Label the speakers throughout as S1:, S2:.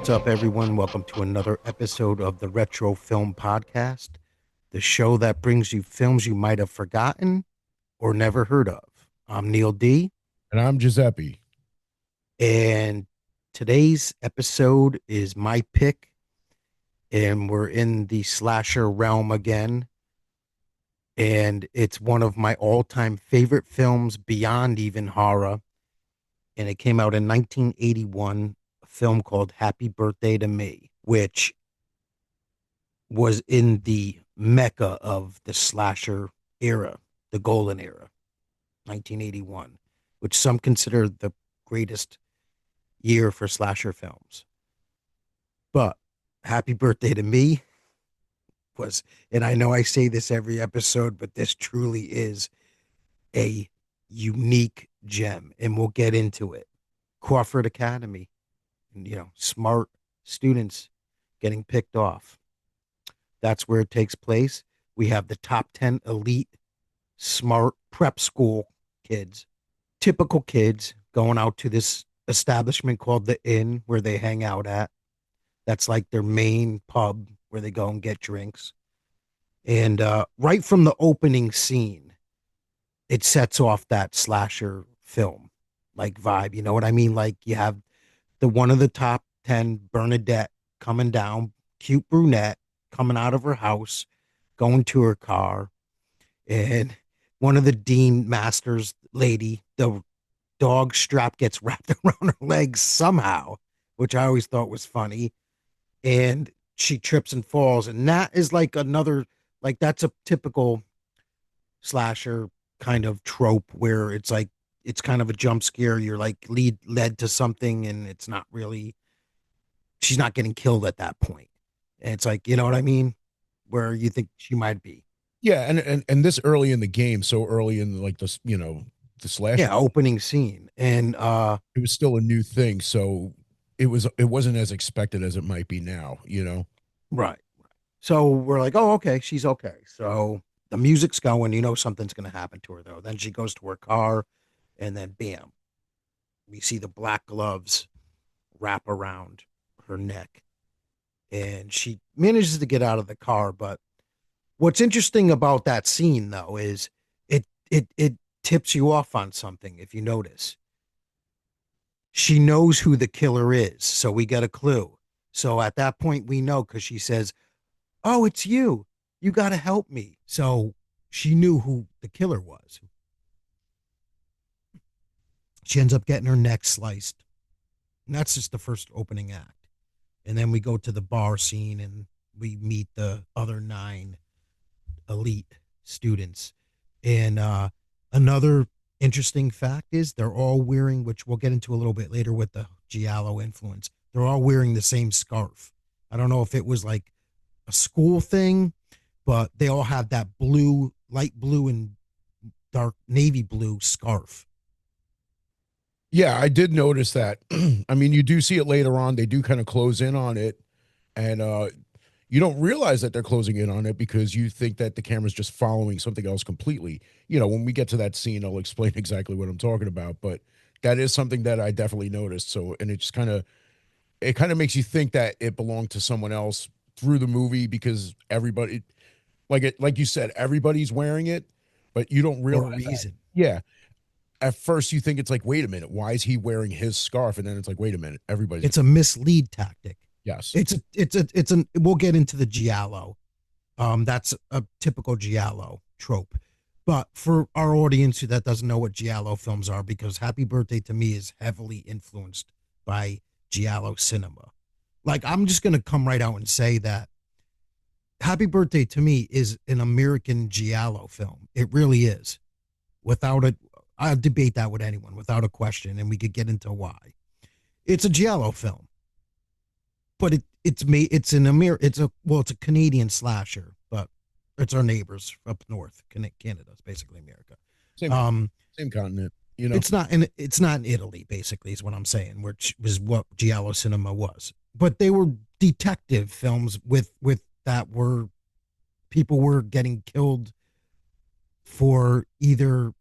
S1: What's up, everyone? Welcome to another episode of the Retro Film Podcast, the show that brings you films you might have forgotten or never heard of. I'm Neil D,
S2: And I'm Giuseppe.
S1: and today's episode is my pick, and we're in the slasher realm again. And it's one of my all-time favorite films beyond even horror. And it came out in 1981, a film called Happy Birthday to Me, which was in the mecca of the slasher era, the golden era, 1981, which some consider the greatest year for slasher films. But Happy Birthday to Me was, and I know I say this every episode, but this truly is a unique gem, and we'll get into it. Crawford Academy, smart students getting picked off. That's where it takes place. We have the top 10 elite, smart prep school kids, typical kids going out to this establishment called the Inn where they hang out at. That's like their main pub where they go and get drinks. And right from the opening scene, it sets off that slasher film like vibe. You know what I mean? Like you have the one of the top 10, Bernadette, coming down, cute brunette, coming out of her house, going to her car. And one of the Dean Masters lady, the dog strap gets wrapped around her legs somehow, which I always thought was funny. And she trips and falls. And that is like another, like, that's a typical slasher kind of trope where it's like, it's kind of a jump scare. You're like led to something and it's not really, she's not getting killed at that point. And it's like, you know what I mean? Where you think she might be.
S2: Yeah, and this early in the game, so early in like this, the slasher,
S1: Yeah, opening scene. And
S2: it was still a new thing, so it wasn't as expected as it might be now.
S1: right. So we're like, oh, okay, she's okay. So the music's going, you know something's gonna happen to her though. Then she goes to her car, and then bam, we see the black gloves wrap around her neck. And she manages to get out of the car. But what's interesting about that scene though is it tips you off on something if you notice. She knows who the killer is, so we get a clue. So at that point we know because she says, oh, it's you. You got to help me. So she knew who the killer was. She ends up getting her neck sliced. And that's just the first opening act. And then we go to the bar scene and we meet the other nine elite students. And another interesting fact is they're all wearing, which we'll get into a little bit later with the Giallo influence, they're all wearing the same scarf. I don't know if it was like a school thing, but they all have that blue, light blue, and dark navy blue scarf.
S2: Yeah, I did notice that. I mean, you do see it later on. They do kind of close in on it, and you don't realize that they're closing in on it because you think that the camera's just following something else completely. When we get to that scene, I'll explain exactly what I'm talking about. But that is something that I definitely noticed. So, and it kind of makes you think that it belonged to someone else through the movie because everybody, like you said, everybody's wearing it, but you don't
S1: For a
S2: realize that.
S1: reason.
S2: Yeah, at first you think it's like, wait a minute, why is he wearing his scarf? And then it's like, wait a minute, everybody's.
S1: It's a mislead tactic.
S2: Yes.
S1: It's an we'll get into the giallo. That's a typical giallo trope. But for our audience that doesn't know what giallo films are, because Happy Birthday to Me is heavily influenced by giallo cinema. Like I'm just gonna come right out and say that Happy Birthday to Me is an American giallo film. It really is. Without it, I'll debate that with anyone without a question, and we could get into why. It's a giallo film, but it's an Amer it's a Canadian slasher, but it's our neighbors up north, Canada. It's basically America.
S2: Same
S1: Um,
S2: same continent,
S1: it's not in Italy, basically, is what I'm saying, which was what giallo cinema was. But they were detective films with that were people were getting killed for either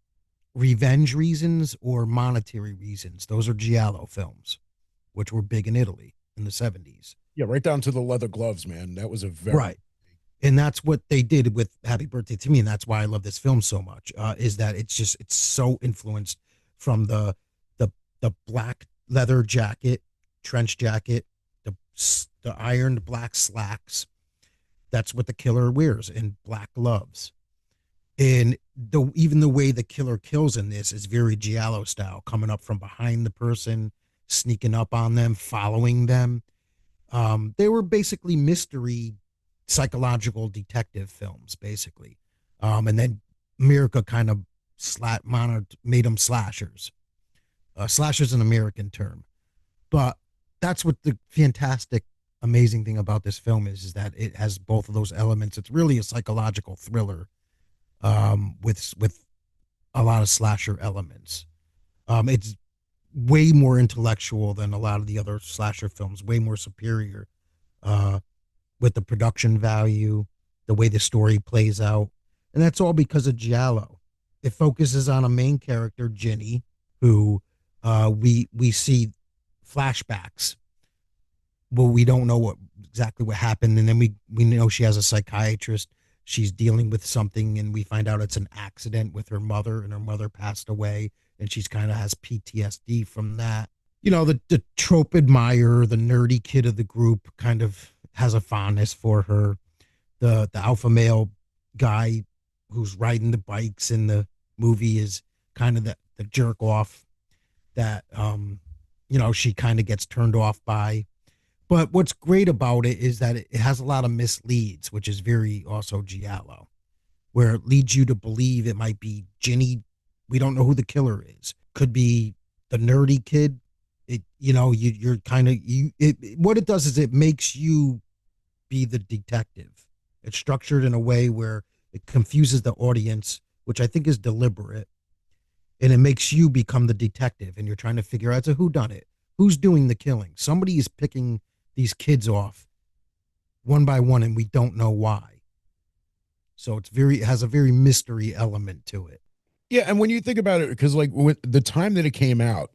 S1: revenge reasons or monetary reasons. Those are giallo films, which were big in Italy. in the 70s.
S2: Yeah, right down to the leather gloves, man. That was a very
S1: Right. And that's what they did with Happy Birthday to Me, and that's why I love this film so much. Is that it's so influenced from the the black leather jacket, trench jacket, the the ironed black slacks. That's what the killer wears, and black gloves. And even the way the killer kills in this is very Giallo style, coming up from behind the person, sneaking up on them, following them. They were basically mystery psychological detective films, basically. And then America kind of made them slashers. Slashers an American term, but that's what the fantastic, amazing thing about this film is that it has both of those elements. It's really a psychological thriller, with a lot of slasher elements. It's way more intellectual than a lot of the other slasher films, way more superior, uh, with the production value, the way the story plays out. And that's all because of Giallo. It focuses on a main character, Ginny, who we see flashbacks, but we don't know exactly what happened. And then we know she has a psychiatrist. She's dealing with something, and we find out it's an accident with her mother, and her mother passed away, and she's kind of has PTSD from that. The trope admirer, the nerdy kid of the group, kind of has a fondness for her. The alpha male guy who's riding the bikes in the movie is kind of the jerk off that she kind of gets turned off by. But what's great about it is that it has a lot of misleads, which is very also Giallo, where it leads you to believe it might be Ginny. We don't know who the killer is. Could be the nerdy kid. You're kind of what it does is it makes you be the detective. It's structured in a way where it confuses the audience, which I think is deliberate, and it makes you become the detective, and you're trying to figure out who done it, who's doing the killing. Somebody is picking these kids off one by one, and we don't know why. So it has a very mystery element to it.
S2: yeah. And when you think about it, because like when the time that it came out,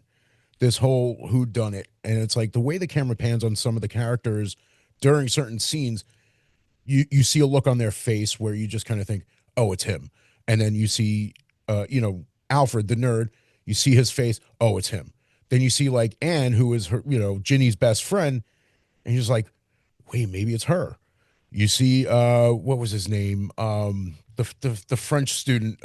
S2: this whole who done it, and it's like the way the camera pans on some of the characters during certain scenes, you see a look on their face where you just kind of think, oh, it's him. And then you see Alfred the nerd, you see his face, oh, it's him. Then you see like Anne, who is her, Ginny's best friend, and you're just like, wait, maybe it's her. You see what was his name, the French student,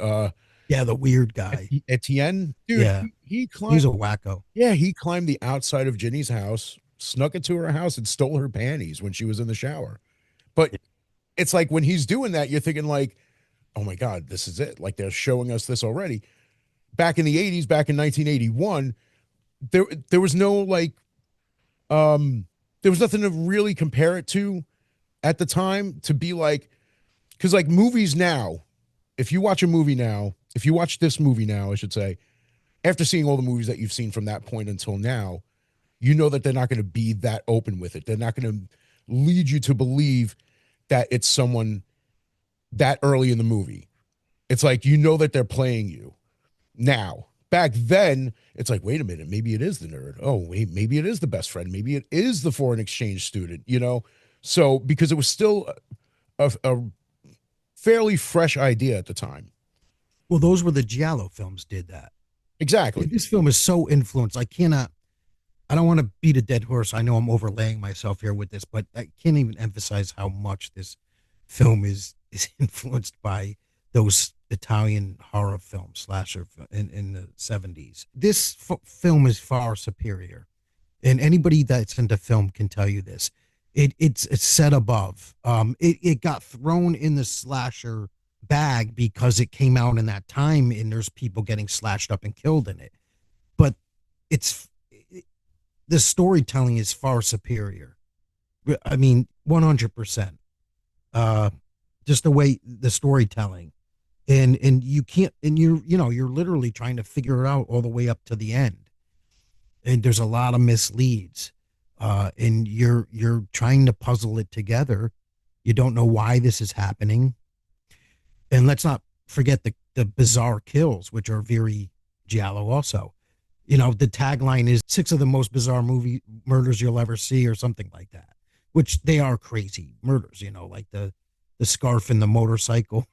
S1: Yeah, the weird guy.
S2: Etienne, dude.
S1: Yeah,
S2: He
S1: he was
S2: climbed.
S1: a wacko.
S2: Yeah, he climbed the outside of Ginny's house, snuck into her house, and stole her panties when she was in the shower. But it's like when he's doing that, you're thinking like, oh my God, this is it. Like they're showing us this already. Back in the 80s, back in 1981, there was no like there was nothing to really compare it to at the time to be like, because like movies now, if you watch a movie now, if you watch this movie now, I should say, after seeing all the movies that you've seen from that point until now, you know that they're not going to be that open with it. They're not going to lead you to believe that it's someone that early in the movie. It's like that they're playing you. Now, back then, it's like, wait a minute, maybe it is the nerd. Oh, wait, maybe it is the best friend. Maybe it is the foreign exchange student. So because it was still a fairly fresh idea at the time.
S1: Well, those were the Giallo films. Did that.
S2: Exactly.
S1: This film is so influenced. I cannot. I don't want to beat a dead horse. I know I'm overlaying myself here with this, but I can't even emphasize how much this film is influenced by those Italian horror films, slasher in the 70s. This film is far superior, and anybody that's into film can tell you this. It's set above. It got thrown in the slasher bag because it came out in that time, and there's people getting slashed up and killed in it. But it's the storytelling is far superior. I mean, 100%. Uh, just the way the storytelling, and you can't, and you're literally trying to figure it out all the way up to the end, and there's a lot of misleads, and you're trying to puzzle it together. You don't know why this is happening, and let's not forget the bizarre kills, which are very Giallo also. The tagline is six of the most bizarre movie murders you'll ever see, or something like that. Which they are crazy murders, like the scarf and the motorcycle,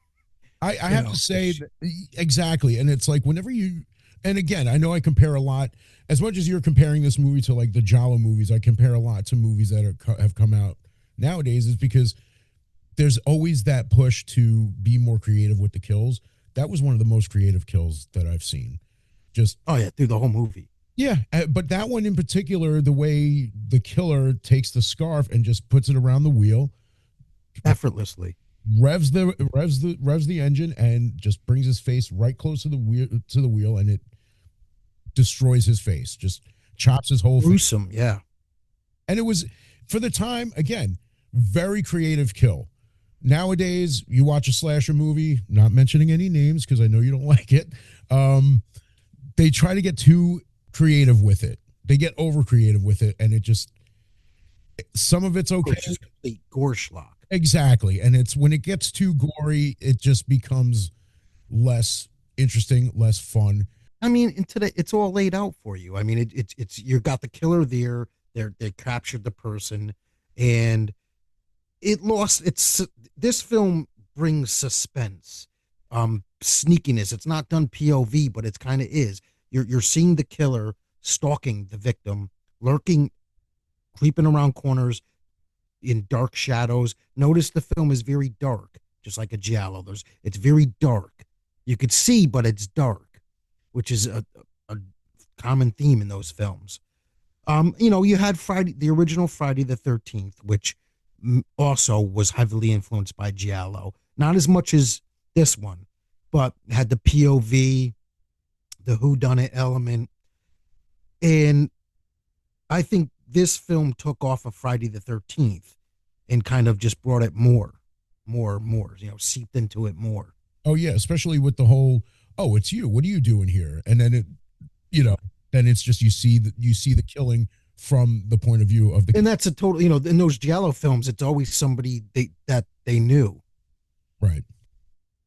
S2: I have to say
S1: which
S2: that, exactly. And it's like whenever you, and again, I know I compare a lot. As much as you're comparing this movie to like the Giallo movies, I compare a lot to movies that have come out nowadays. Is because there's always that push to be more creative with the kills. That was one of the most creative kills that I've seen. Just
S1: oh yeah, through the whole movie
S2: yeah, but that one in particular, the way the killer takes the scarf and just puts it around the wheel,
S1: effortlessly.
S2: revs the engine, and just brings his face right close to the wheel, and it destroys his face, just chops his whole face.
S1: Gruesome, yeah.
S2: And it was, for the time, again, very creative kill. Nowadays, you watch a slasher movie, not mentioning any names because I know you don't like it. Um, they try to get too creative with it. They get over creative with it, and it just, some of it's okay.
S1: It's just complete gore schlock.
S2: Exactly. And it's when it gets too gory, it just becomes less interesting, less fun.
S1: I mean, and today it's all laid out for you. I mean, it's you got the killer there. They captured the person, and it lost. It's this film brings suspense, sneakiness. It's not done POV, but it's kind of is. You're seeing the killer stalking the victim, lurking, creeping around corners in dark shadows. Notice the film is very dark, just like a giallo. It's very dark. You could see, but it's dark, which is a common theme in those films. You had Friday, the original Friday the 13th, which also was heavily influenced by giallo. Not as much as this one, but had the POV, the whodunit element, and I think this film took off of Friday the 13th and kind of just brought it more, seeped into it more.
S2: Oh yeah, especially with the whole, oh, it's you. What are you doing here? And then you know, then it's just you see the killing from the point of view of the
S1: And that's a total, in those giallo films, it's always somebody that they knew,
S2: right.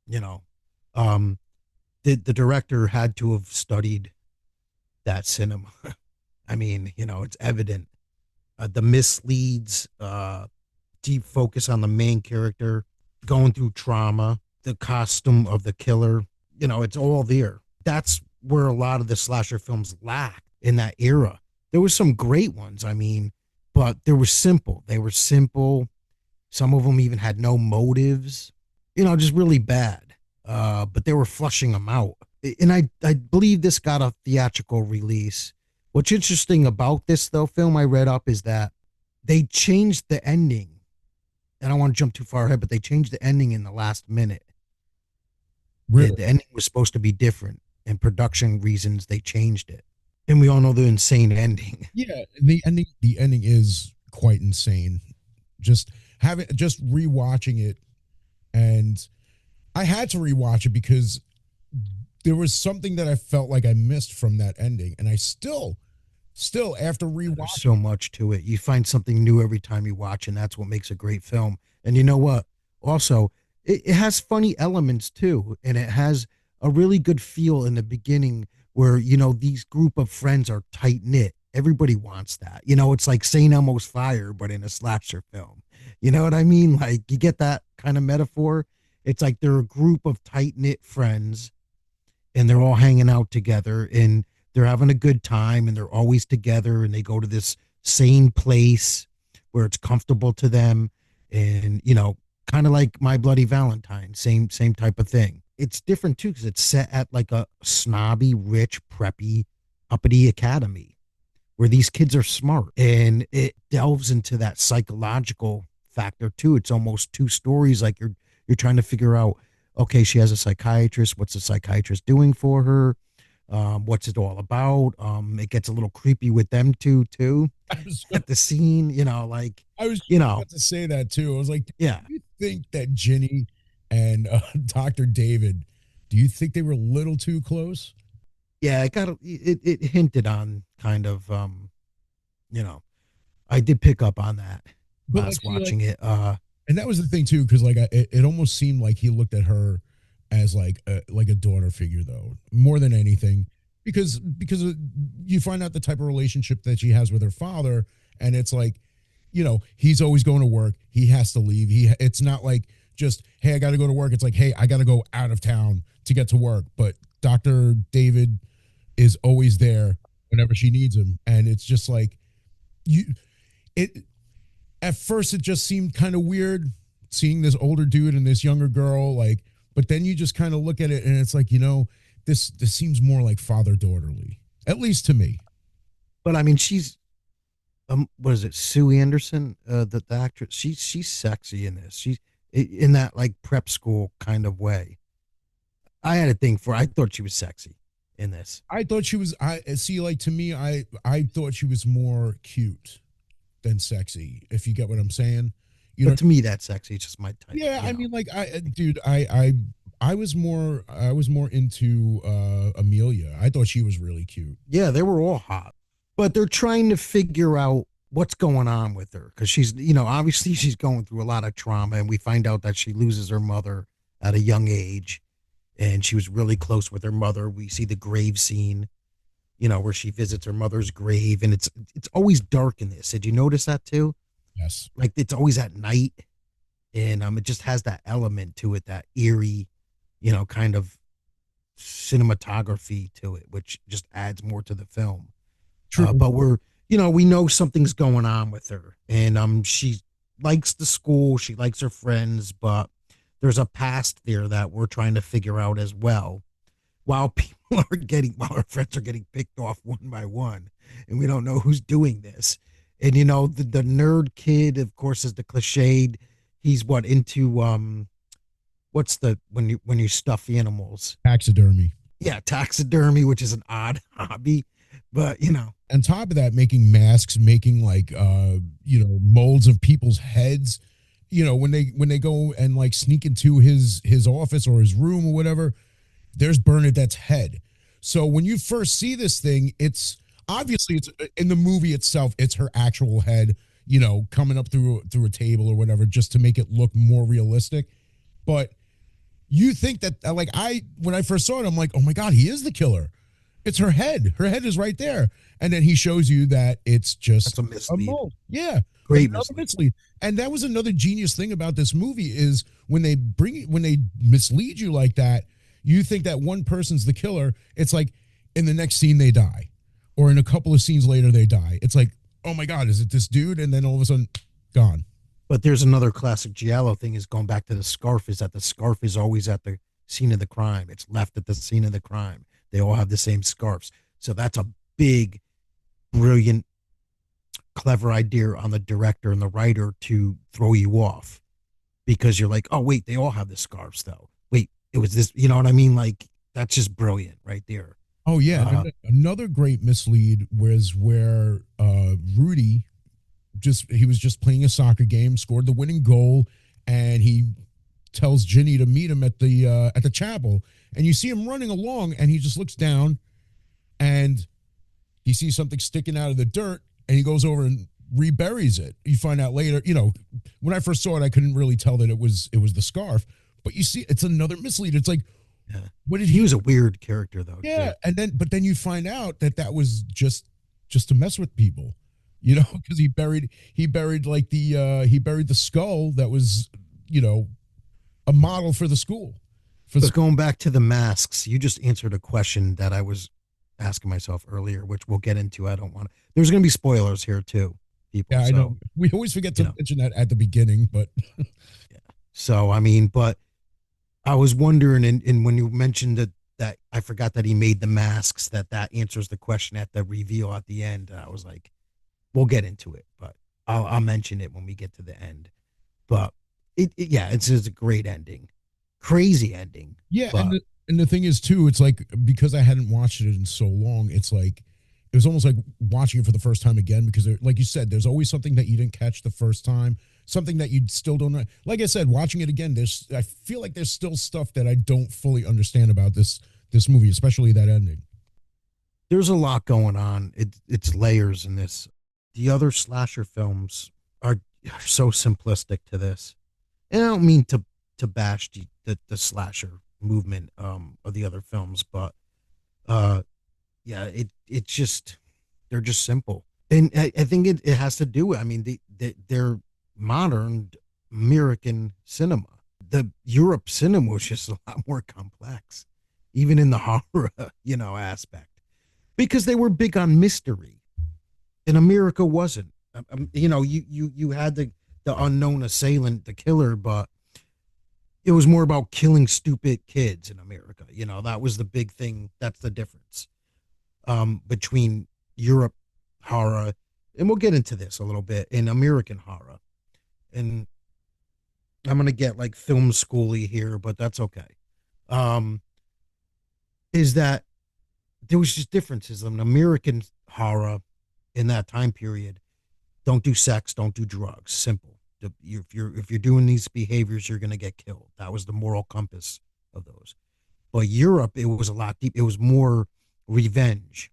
S1: you know. Um, the director had to have studied that cinema. I mean, it's evident. The misleads, deep focus on the main character, going through trauma, the costume of the killer, it's all there. That's where a lot of the slasher films lack in that era. There was some great ones, I mean, but they were simple. They were simple. Some of them even had no motives, just really bad. But they were flushing them out. And I believe this got a theatrical release. What's interesting about this, though, film I read up is that they changed the ending. I don't want to jump too far ahead, but they changed the ending in the last minute.
S2: Really?
S1: The ending was supposed to be different, and production reasons they changed it. And we all know the insane ending.
S2: Yeah, the ending is quite insane. Just rewatching it, and I had to rewatch it because there was something that I felt like I missed from that ending, and I still after
S1: There's
S2: rewatching.
S1: so much to it. You find something new every time you watch, and that's what makes a great film. And you know what? Also, it has funny elements too, and it has a really good feel in the beginning where these group of friends are tight knit. Everybody wants that. It's like St. Elmo's Fire, but in a slasher film. You know what I mean? Like you get that kind of metaphor. It's like they're a group of tight knit friends, and they're all hanging out together, and they're having a good time, and they're always together, and they go to this sane place where it's comfortable to them, and kind of like My Bloody Valentine, same type of thing. It's different too because it's set at like a snobby, rich, preppy, uppity academy where these kids are smart, and it delves into that psychological factor too. It's almost two stories, like you're trying to figure out, okay, she has a psychiatrist, what's the psychiatrist doing for her, what's it all about. It gets a little creepy with them too
S2: I was
S1: at the scene, like
S2: I was
S1: you
S2: just
S1: know
S2: about to say that too. I was like, do
S1: yeah,
S2: you think that Ginny and Dr. David, do you think they were a little too close?
S1: yeah, it hinted on kind of, you know I did pick up on that
S2: But like,
S1: last
S2: see, like,
S1: watching it.
S2: and that was the thing too, because like it almost seemed like he looked at her as like a daughter figure, though, more than anything. because you find out the type of relationship that she has with her father, and it's like, he's always going to work. He has to leave. It's not like just, hey, I got to go to work. It's like, hey, I got to go out of town to get to work. But Dr. David is always there whenever she needs him, and it's just like you it at first it just seemed kind of weird seeing this older dude and this younger girl, like, but then you just kind of look at it and it's like, this seems more like father daughterly, at least to me.
S1: But I mean, she's what is it, Sue Anderson, the actress? She's sexy in this. She's in that like prep school kind of way. I had a thing for. I thought she was sexy in this.
S2: I thought she was, I see, like, to me, I thought she was more cute than sexy, if you get what I'm saying. you
S1: But
S2: know
S1: to me, that's sexy. It's just my type.
S2: yeah, I mean, like, dude, I was more into Amelia. I thought she was really cute.
S1: Yeah, they were all hot, but they're trying to figure out what's going on with her because she's, obviously she's going through a lot of trauma, and we find out that she loses her mother at a young age, and she was really close with her mother. We see the grave scene, where she visits her mother's grave, and it's always dark in this. Did you notice that too?
S2: Yes.
S1: Like it's always at night, and it just has that element to it, that eerie, kind of cinematography to it, which just adds more to the film.
S2: True.
S1: But we know something's going on with her, and she likes the school, she likes her friends, but there's a past there that we're trying to figure out as well. While our friends are getting picked off one by one, and we don't know who's doing this. And the nerd kid, of course, is the cliched. He's what into what's the when you stuff animals?
S2: Taxidermy.
S1: Yeah, taxidermy, which is an odd hobby, but
S2: On top of that, making masks, making, like, molds of people's heads. When they go and, like, sneak into his office or his room or whatever, there's Bernadette's head. So when you first see this thing, it's obviously, it's in the movie itself, it's her actual head, coming up through a table or whatever, just to make it look more realistic. But you think that, like, when I first saw it, I'm like, oh my god, he is the killer. It's her head. Her head is right there. And then he shows you that it's
S1: that's
S2: just
S1: a
S2: a
S1: mislead.
S2: mold. Yeah.
S1: Great
S2: Another
S1: mislead.
S2: mislead. And that was another genius thing about this movie is when they mislead you like that, you think that one person's the killer. It's like in the next scene they die. Or in a couple of scenes later they die. It's like, oh my God, is it this dude? And then all of a sudden, gone.
S1: But there's another classic Giallo thing, is going back to the scarf, is that the scarf is always at the scene of the crime. It's left at the scene of the crime. They all have the same scarves. So that's a big, brilliant, clever idea on the director and the writer to throw you off, because you're like, oh, wait, they all have the scarves though. Wait, it was this, you know what I mean? Like, that's just brilliant right there.
S2: Oh yeah, and
S1: Uh,
S2: another great mislead was where Rudy he was just playing a soccer game, scored the winning goal, and he tells Ginny to meet him at the chapel, and you see him running along, and he just looks down, and he sees something sticking out of the dirt, and he goes over and reburies it. You find out later, when I first saw it, I couldn't really tell that it was the scarf, but you see, it's another mislead. It's like,
S1: yeah.
S2: what did
S1: He
S2: he?
S1: was a weird character though,
S2: Yeah,
S1: too.
S2: and then you find out that was just to mess with people, because he buried like he buried the skull that was, you know a model for the school. For the
S1: But going back to the masks, you just answered a question that I was asking myself earlier, which we'll get into. I don't want to. There's going to be spoilers here too, people.
S2: Yeah, I know
S1: So
S2: we always forget
S1: you
S2: to
S1: know,
S2: mention that at the beginning, but
S1: yeah. So I mean, but I was wondering, and when you mentioned that I forgot that he made the masks, that answers the question at the reveal at the end. I was like, we'll get into it, but I'll mention it when we get to the end. But yeah, it's just a great ending, crazy ending.
S2: yeah, and
S1: But
S2: the thing is too, it's like, because I hadn't watched it in so long, it's like it was almost like watching it for the first time again, because like you said, there's always something that you didn't catch the first time, something that you still don't know. Like I said, watching it again, I feel like there's still stuff that I don't fully understand about this movie, especially that ending.
S1: there's a lot going on. It's layers in this. The other slasher films are so simplistic to this. And I don't mean to bash the slasher movement of the other films, but uh Yeah, it's just they're just simple, and I think it has to do. I mean, they're modern American cinema. The Europe cinema was just a lot more complex, even in the horror, aspect, because they were big on mystery, and America wasn't. You had the unknown assailant, the killer, but it was more about killing stupid kids in America. That was the big thing. That's the difference between Europe horror, and we'll get into this a little bit in American horror. And I'm gonna get like film schooly here, but that's okay. Um, is that there was just differences in American horror in that time period. Don't do sex, don't do drugs. Simple. If you're doing these behaviors, you're gonna get killed. That was the moral compass of those. But Europe, it was a lot deep. It was more revenge,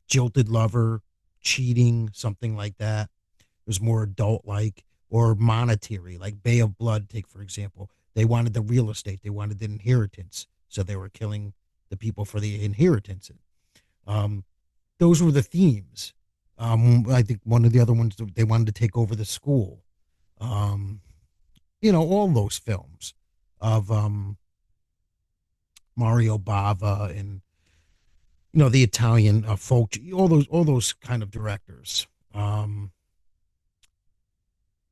S1: jilted lover, cheating, something like that. It was more adult like or monetary, like Bay of Blood, take for example. They wanted the real estate, they wanted the inheritance. So they were killing the people for the inheritance. Um, those were the themes. I think one of the other ones, they wanted to take over the school. Um, all those films of Mario Bava and the Italian folk, all those kind of directors.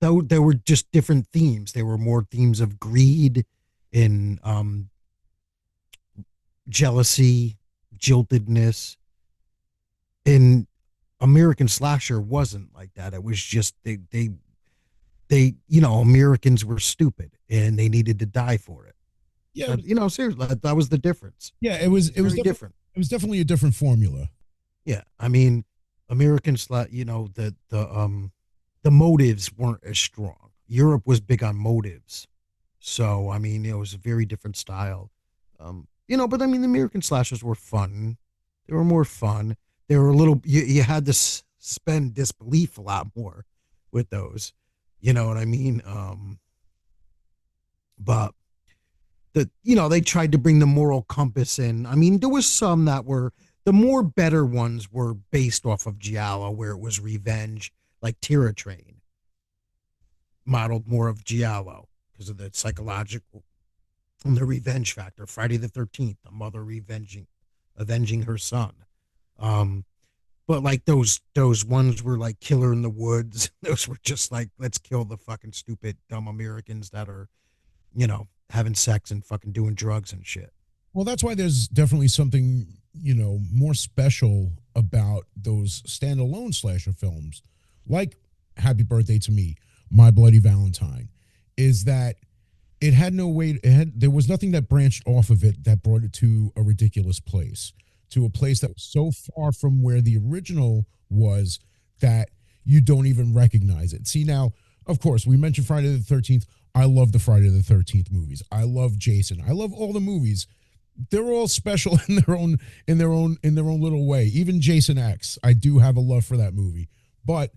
S1: Though there were just different themes. There were more themes of greed and jealousy, jiltedness. And American slasher wasn't like that. It was just Americans were stupid and they needed to die for it.
S2: Yeah,
S1: Seriously, that was the difference.
S2: yeah. It was
S1: It's very different.
S2: it was definitely a different formula.
S1: Yeah, I mean, American sla the motives weren't as strong. Europe was big on motives, so I mean, it was a very different style. But I mean, the American slashers were fun. They were more fun. They were a little. You had to spend disbelief a lot more with those. You know what I mean? But they tried to bring the moral compass in. I mean, there was some that were the more better ones were based off of Giallo, where it was revenge, like Terror Train, modeled more of Giallo because of the psychological and the revenge factor. Friday the 13th, the mother avenging her son. Um, but like those ones were like Killer in the Woods. Those were just like, let's kill the fucking stupid dumb Americans that are having sex and fucking doing drugs and shit.
S2: Well, that's why there's definitely something, more special about those standalone slasher films, like Happy Birthday to Me, My Bloody Valentine, is that it had no way, there was nothing that branched off of it that brought it to a ridiculous place, to a place that was so far from where the original was that you don't even recognize it. See, now, of course, we mentioned Friday the 13th. I love the Friday the 13th movies. I love Jason. I love all the movies. They're all special in their own little way. Even Jason X, I do have a love for that movie. But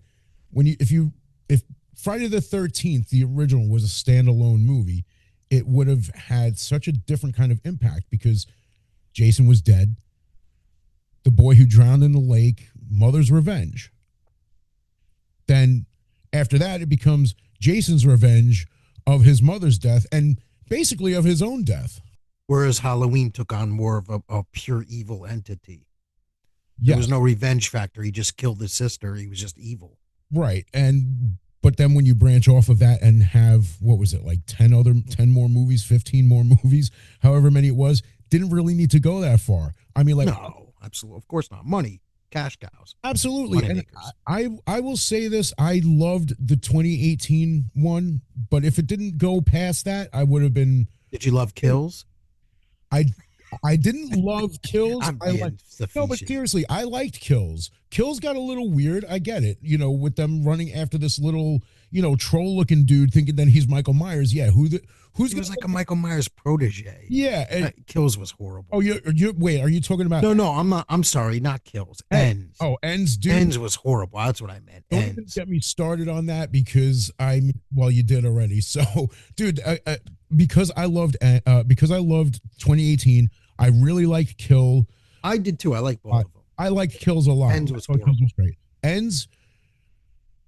S2: if Friday the 13th, the original, was a standalone movie, it would have had such a different kind of impact because Jason was dead. The boy who drowned in the lake, mother's revenge. Then after that, it becomes Jason's revenge of his mother's death and basically of his own death.
S1: Whereas Halloween took on more of a pure evil entity. There was
S2: Yes,
S1: no revenge factor. He just killed his sister. He was just evil.
S2: right. And but then when you branch off of that and have, what was it, like 10 more movies, 15 more movies, however many it was, didn't really need to go that far. I mean, like,
S1: No, absolutely. Of course not. Money, cash cows,
S2: absolutely.
S1: money
S2: And
S1: makers.
S2: I will say this, I loved the 2018 one, but if it didn't go past that, I would have been.
S1: Did you love kills?
S2: I I didn't love Kills.
S1: I'm
S2: I like
S1: being
S2: No, but
S1: facetious.
S2: seriously, I liked Kills. Kills got a little weird. I get it. With them running after this little, troll looking dude thinking that he's Michael Myers. Yeah, who's
S1: He
S2: gonna
S1: was like a Michael Myers protege.
S2: Yeah, and
S1: Kills was horrible.
S2: oh, you wait, are you talking about
S1: No, I'm not. I'm sorry, not kills. Ends.
S2: Ends, dude?
S1: Ends was horrible. That's what I meant.
S2: Don't even
S1: Ends.
S2: get me started on that because well, you did already. So, dude, because I loved 2018, I really liked Kill.
S1: I did too. I like both
S2: I,
S1: of them.
S2: I like Kills a lot.
S1: Ends
S2: I
S1: was
S2: thought Kills
S1: horrible.
S2: was great. Ends,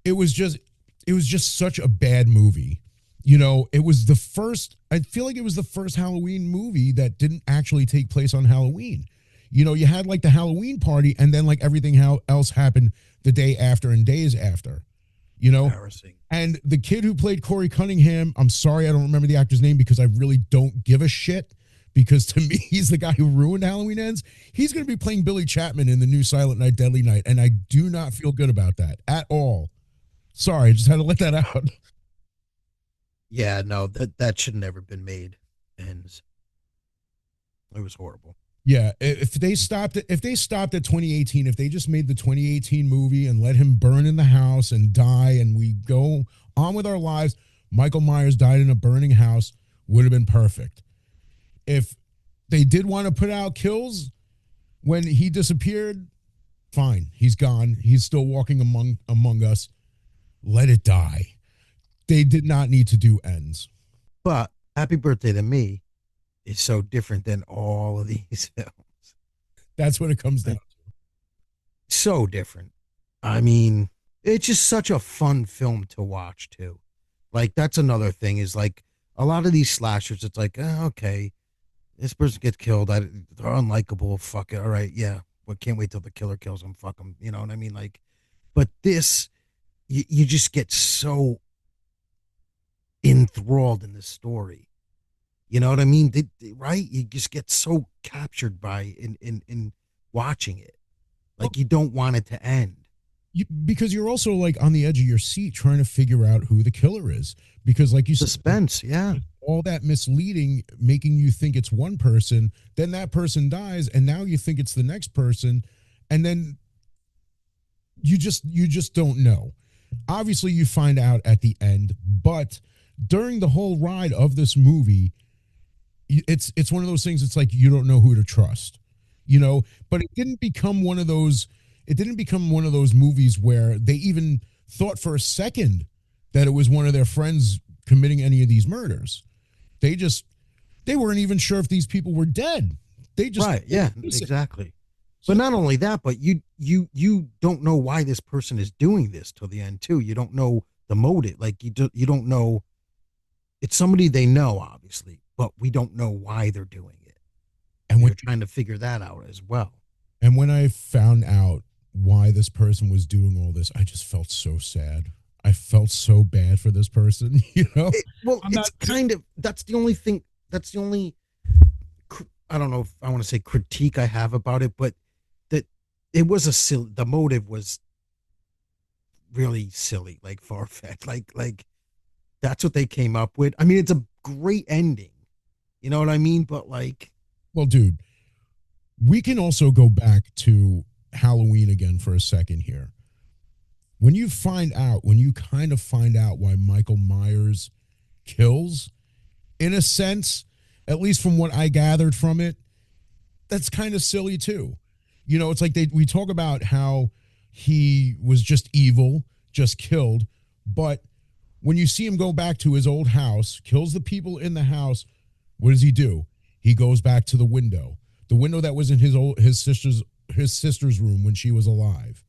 S2: it was just such a bad movie. You know, it was the first, I feel like it was the first Halloween movie that didn't actually take place on Halloween. You know, you had like the Halloween party and then like everything else happened the day after and days after, you know?
S1: Embarrassing.
S2: And the kid who played Corey Cunningham, I'm sorry I don't remember the actor's name because I really don't give a shit. Because to me, he's the guy who ruined Halloween Ends. He's going to be playing Billy Chapman in the new Silent Night, Deadly Night. And I do not feel good about that at all. Sorry, I just had to let that out.
S1: Yeah, no, that should never been made. Ends. It was horrible.
S2: Yeah, if they stopped at 2018, if they just made the 2018 movie and let him burn in the house and die and we go on with our lives, Michael Myers died in a burning house would have been perfect. If they did want to put out kills when he disappeared, fine. He's gone. He's still walking among us. Let it die. They did not need to do ends.
S1: But Happy Birthday to Me is so different than all of these films.
S2: That's what it comes down
S1: Like,
S2: to.
S1: so different. I mean, it's just such a fun film to watch too. Like that's another thing is like a lot of these slashers. It's like okay, this person gets killed. They're unlikable. Fuck it. All right, yeah. But can't wait till the killer kills them. Fuck them. You know what I mean? Like, but this, you just get so enthralled in the story. You know what I mean? Right? You just get so captured by in watching it.
S2: Well,
S1: Like you don't want it to end.
S2: because you're also like on the edge of your seat trying to figure out who the killer is. Because, like you said,
S1: Suspense, yeah.
S2: all that misleading, making you think it's one person, then that person dies, and now you think it's the next person, and then you just don't know. Obviously, you find out at the end, but during the whole ride of this movie, it's one of those things. It's like you don't know who to trust, you know. But it didn't become one of those movies where they even thought for a second that it was one of their friends committing any of these murders. They just they weren't even sure if these people were dead. They just
S1: Right, yeah,
S2: missing.
S1: exactly. But
S2: So
S1: not only that, but you don't know why this person is doing this till the end too. You don't know the motive. Like you don't know it's somebody they know obviously, but we don't know why they're doing it.
S2: and
S1: And
S2: when
S1: you're trying to figure that out as well.
S2: and when I found out why this person was doing all this, I just felt so sad. I felt so bad for this person. You know,
S1: Well,
S2: I'm
S1: it's
S2: not.
S1: kind of that's the only thing. That's the only I don't know if I want to say critique I have about it, but that it was a silly. The motive was really silly, like far fetched. Like that's what they came up with. I mean, it's a great ending. You know what I mean? But like,
S2: Well, dude, we can also go back to Halloween again for a second here. When you kind of find out why Michael Myers kills, in a sense, at least from what I gathered from it, that's kind of silly too. You know, it's like we talk about how he was just evil, just killed, but when you see him go back to his old house, kills the people in the house, what does he do? He goes back to the window that was in his sister's room when she was alive.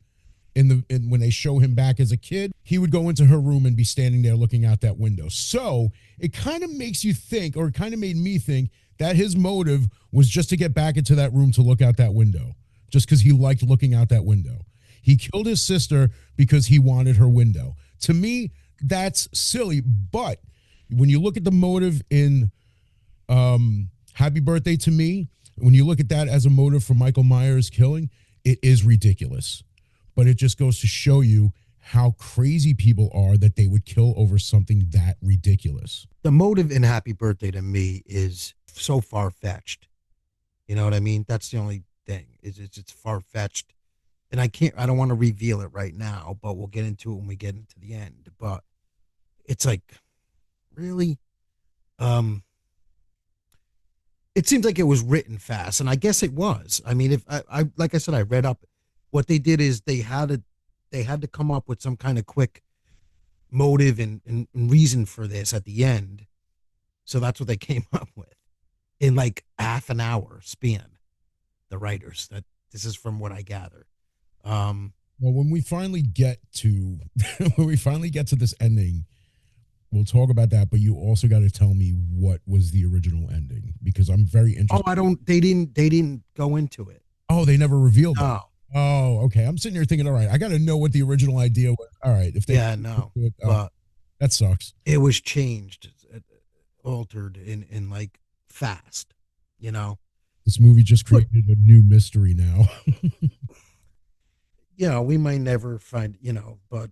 S2: When they show him back as a kid, he would go into her room and be standing there looking out that window. So it kind of makes you think, or it kind of made me think, that his motive was just to get back into that room to look out that window, just because he liked looking out that window. He killed his sister because he wanted her window. To me, that's silly. But when you look at the motive in Happy Birthday to Me, when you look at that as a motive for Michael Myers killing, it is ridiculous. But it just goes to show you how crazy people are that they would kill over something that ridiculous.
S1: the motive in Happy Birthday to Me is so far fetched. You know what I mean? That's the only thing. Is it's far fetched, and I don't want to reveal it right now, but we'll get into it when we get into the end. But it's like really, um, it seems like it was written fast, and I guess it was. I mean, if I like I said, I read up. What they did is they had to come up with some kind of quick motive and reason for this at the end. So that's what they came up with in like half an hour span. the writers. That this is from what I gather. Um,
S2: Well, when we finally get to when we finally get to this ending, we'll talk about that. But you also got to tell me what was the original ending because I'm very
S1: oh,
S2: interested.
S1: I don't. They didn't go into it.
S2: Oh, they never revealed that.
S1: No.
S2: Oh, okay. I'm sitting here thinking, all right, I got to know what the original idea was. All right, if they
S1: Yeah, no.
S2: do it,
S1: But
S2: that sucks.
S1: it was changed, altered in like fast. You know.
S2: This movie just
S1: But
S2: created a new mystery now.
S1: we might never find. But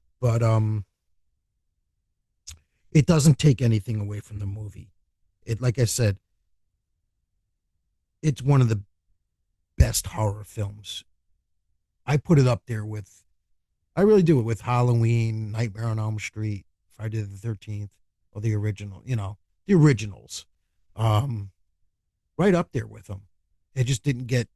S1: it doesn't take anything away from the movie. It, like I said, it's one of the best horror films. I put it up there with, I really do it with Halloween, Nightmare on Elm Street, Friday the 13th, or the original, the originals. Um, right up there with them. It just didn't get,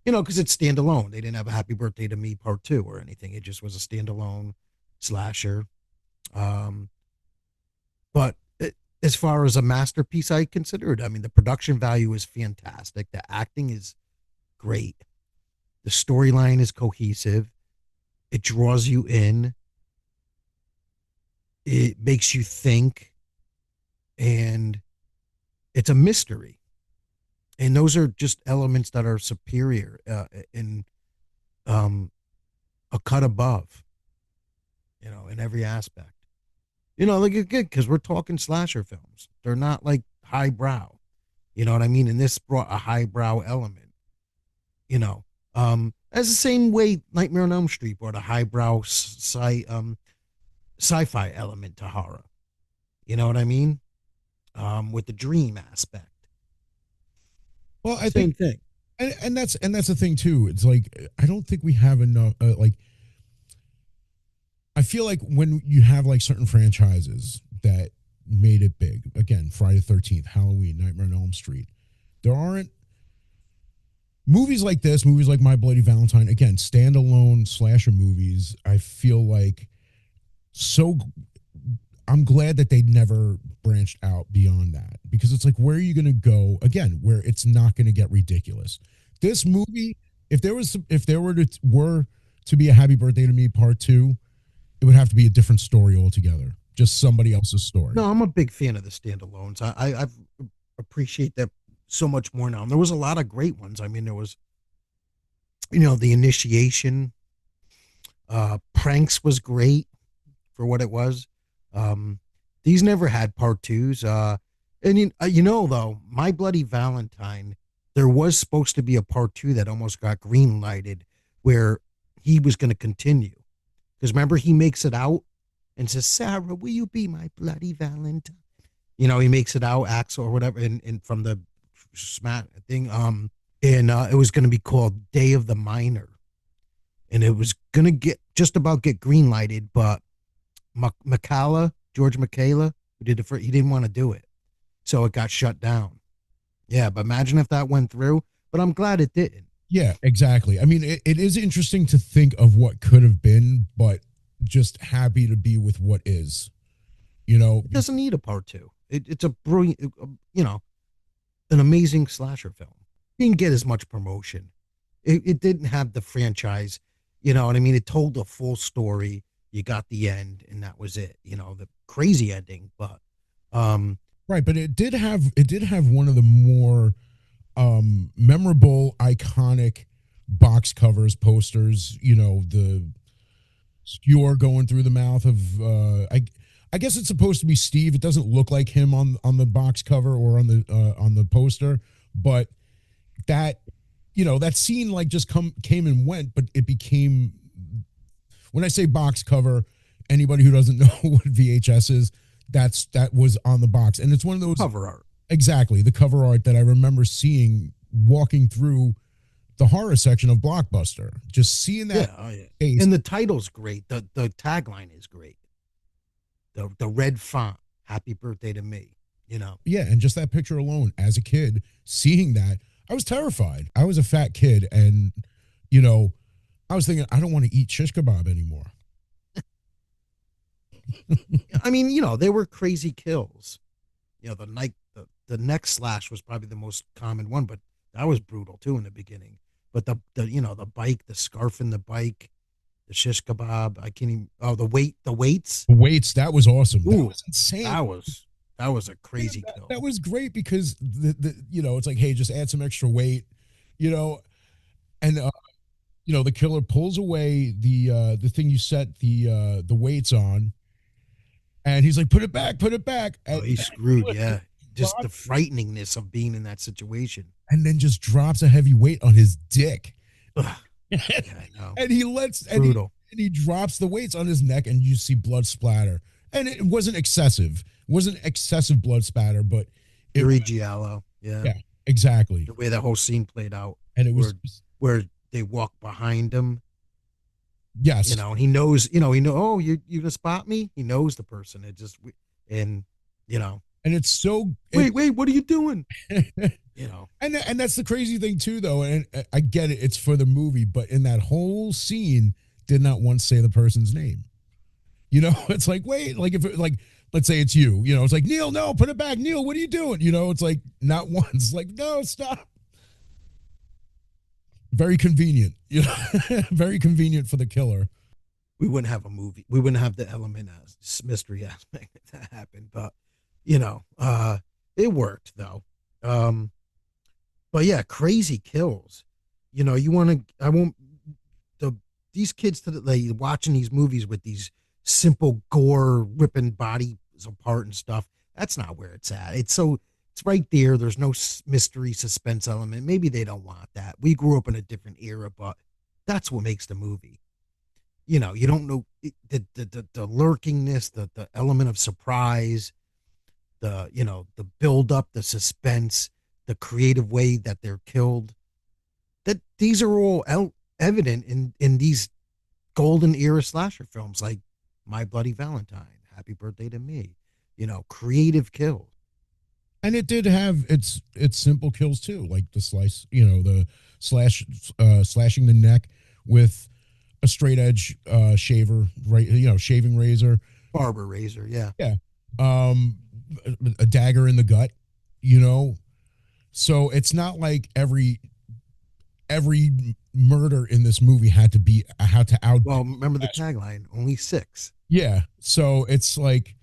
S1: because it's standalone. They didn't have a Happy Birthday to Me Part 2 or anything. It just was a standalone slasher. Um, but as far as a masterpiece, I consider it. I mean, the production value is fantastic. The acting is great. The storyline is cohesive. It draws you in. It makes you think, and it's a mystery. And those are just elements that are superior in um, a cut above, in every aspect. Like good because we're talking slasher films. They're not like highbrow. You know what I mean? And this brought a highbrow element. As the same way Nightmare on Elm Street brought a highbrow sci-fi element to horror. You know what I mean? With the dream aspect.
S2: Well, I think,
S1: Same thing.
S2: and that's the thing too. It's like I don't think we have enough. Like I feel like when you have like certain franchises that made it big, again, Friday the 13th, Halloween, Nightmare on Elm Street, there aren't movies like this, movies like My Bloody Valentine, again, standalone slasher movies. I feel like so I'm glad that they never branched out beyond that because it's like, where are you going to go again, where it's not going to get ridiculous? This movie, if there were to be a Happy Birthday to Me Part Two, it would have to be a different story altogether, just somebody else's story.
S1: No, I'm a big fan of the standalones. I've appreciate that so much more now. And there was a lot of great ones. I mean, there was, the initiation. Pranks was great for what it was. Um, these never had part twos. And though, My Bloody Valentine, there was supposed to be a part two that almost got green lighted, where he was going to continue. Because remember, he makes it out and says, "Sarah, will you be my bloody Valentine?" He makes it out, Axel or whatever, and from the smat thing. And it was going to be called Day of the Miner, and it was going to get just about get green lighted, but George McCalla, who did it for, he didn't want to do it, so it got shut down. Yeah, but imagine if that went through. But I'm glad it didn't.
S2: Yeah, exactly. I mean, it is interesting to think of what could have been, but just happy to be with what is. You know,
S1: It doesn't need a part two. It's a brilliant, an amazing slasher film. It didn't get as much promotion. It didn't have the franchise. You know what I mean? It told the full story. You got the end, and that was it. The crazy ending, but
S2: right, but it did have one of the more memorable, iconic box covers, posters. The skewer going through the mouth of I guess it's supposed to be Steve. It doesn't look like him on the box cover or on the poster, but that that scene like just came and went, but it became, when I say box cover, anybody who doesn't know what VHS is, that was on the box, and it's one of those,
S1: cover art.
S2: exactly, the cover art that I remember seeing walking through the horror section of Blockbuster, just seeing that
S1: Yeah, oh, yeah.
S2: face.
S1: And the title's great. The tagline is great. The red font, "Happy Birthday to Me."
S2: Yeah, and just that picture alone, as a kid, seeing that, I was terrified. I was a fat kid, and you know, I was thinking, I don't want to eat shish kebab anymore.
S1: I mean, they were crazy kills. The neck slash was probably the most common one, but That was brutal too in the beginning. But the bike, the scarf in the bike, the shish kebab. I can't even. Oh, the weights.
S2: The weights, that was awesome. That
S1: Ooh,
S2: was insane.
S1: that was that was a
S2: Yeah,
S1: crazy kill.
S2: that was great because it's like, hey, just add some extra weight, you know, and the killer pulls away the thing you set the weights on, and he's like, put it back,
S1: Oh,
S2: and,
S1: he's screwed.
S2: and
S1: Yeah, just the frighteningness of being in that situation.
S2: then just drops a heavy weight on his dick.
S1: Ugh,
S2: and
S1: yeah, I know.
S2: he lets
S1: Brutal.
S2: and he drops the weights on his neck, and you see blood splatter, and it wasn't excessive. It wasn't excessive blood splatter, but it was.
S1: Yuri Giallo. Yeah,
S2: Yeah, exactly.
S1: the way that whole scene played out,
S2: And it was
S1: where where they walk behind him,
S2: yes,
S1: and he knows, oh, you gonna spot me? He knows the person. It just, and you know,
S2: and it's so
S1: wait, what are you doing? You know,
S2: and that's the crazy thing too, though. And I get it; it's for the movie, but in that whole scene, did not once say the person's name. It's like, wait, like if like let's say it's you, it's like, Neil, no, put it back, Neil, what are you doing? It's like not once, like, no, stop. Very convenient, very convenient for the killer.
S1: we wouldn't have a movie. We wouldn't have the element as mystery aspect if that happened. But it worked though. Um, but yeah, crazy kills. You want to. I won't. The These kids like watching these movies with these simple gore ripping bodies apart and stuff. That's not where it's at. It's right there. There's no mystery suspense element. Maybe they don't want that. We grew up in a different era, but that's what makes the movie. You don't know the lurkingness, the element of surprise, the build up, the suspense, the creative way that they're killed. That these are all evident in these golden era slasher films like My Bloody Valentine, Happy Birthday to Me. Creative kills.
S2: And it did have its simple kills too, like the slice, the slash slashing the neck with a straight edge shaver, right? Shaving razor.
S1: Barber razor, yeah.
S2: Yeah. Um, a dagger in the gut, you know. So it's not like every murder in this movie had to outdo.
S1: Well, remember the tagline, only six.
S2: Yeah. So it's like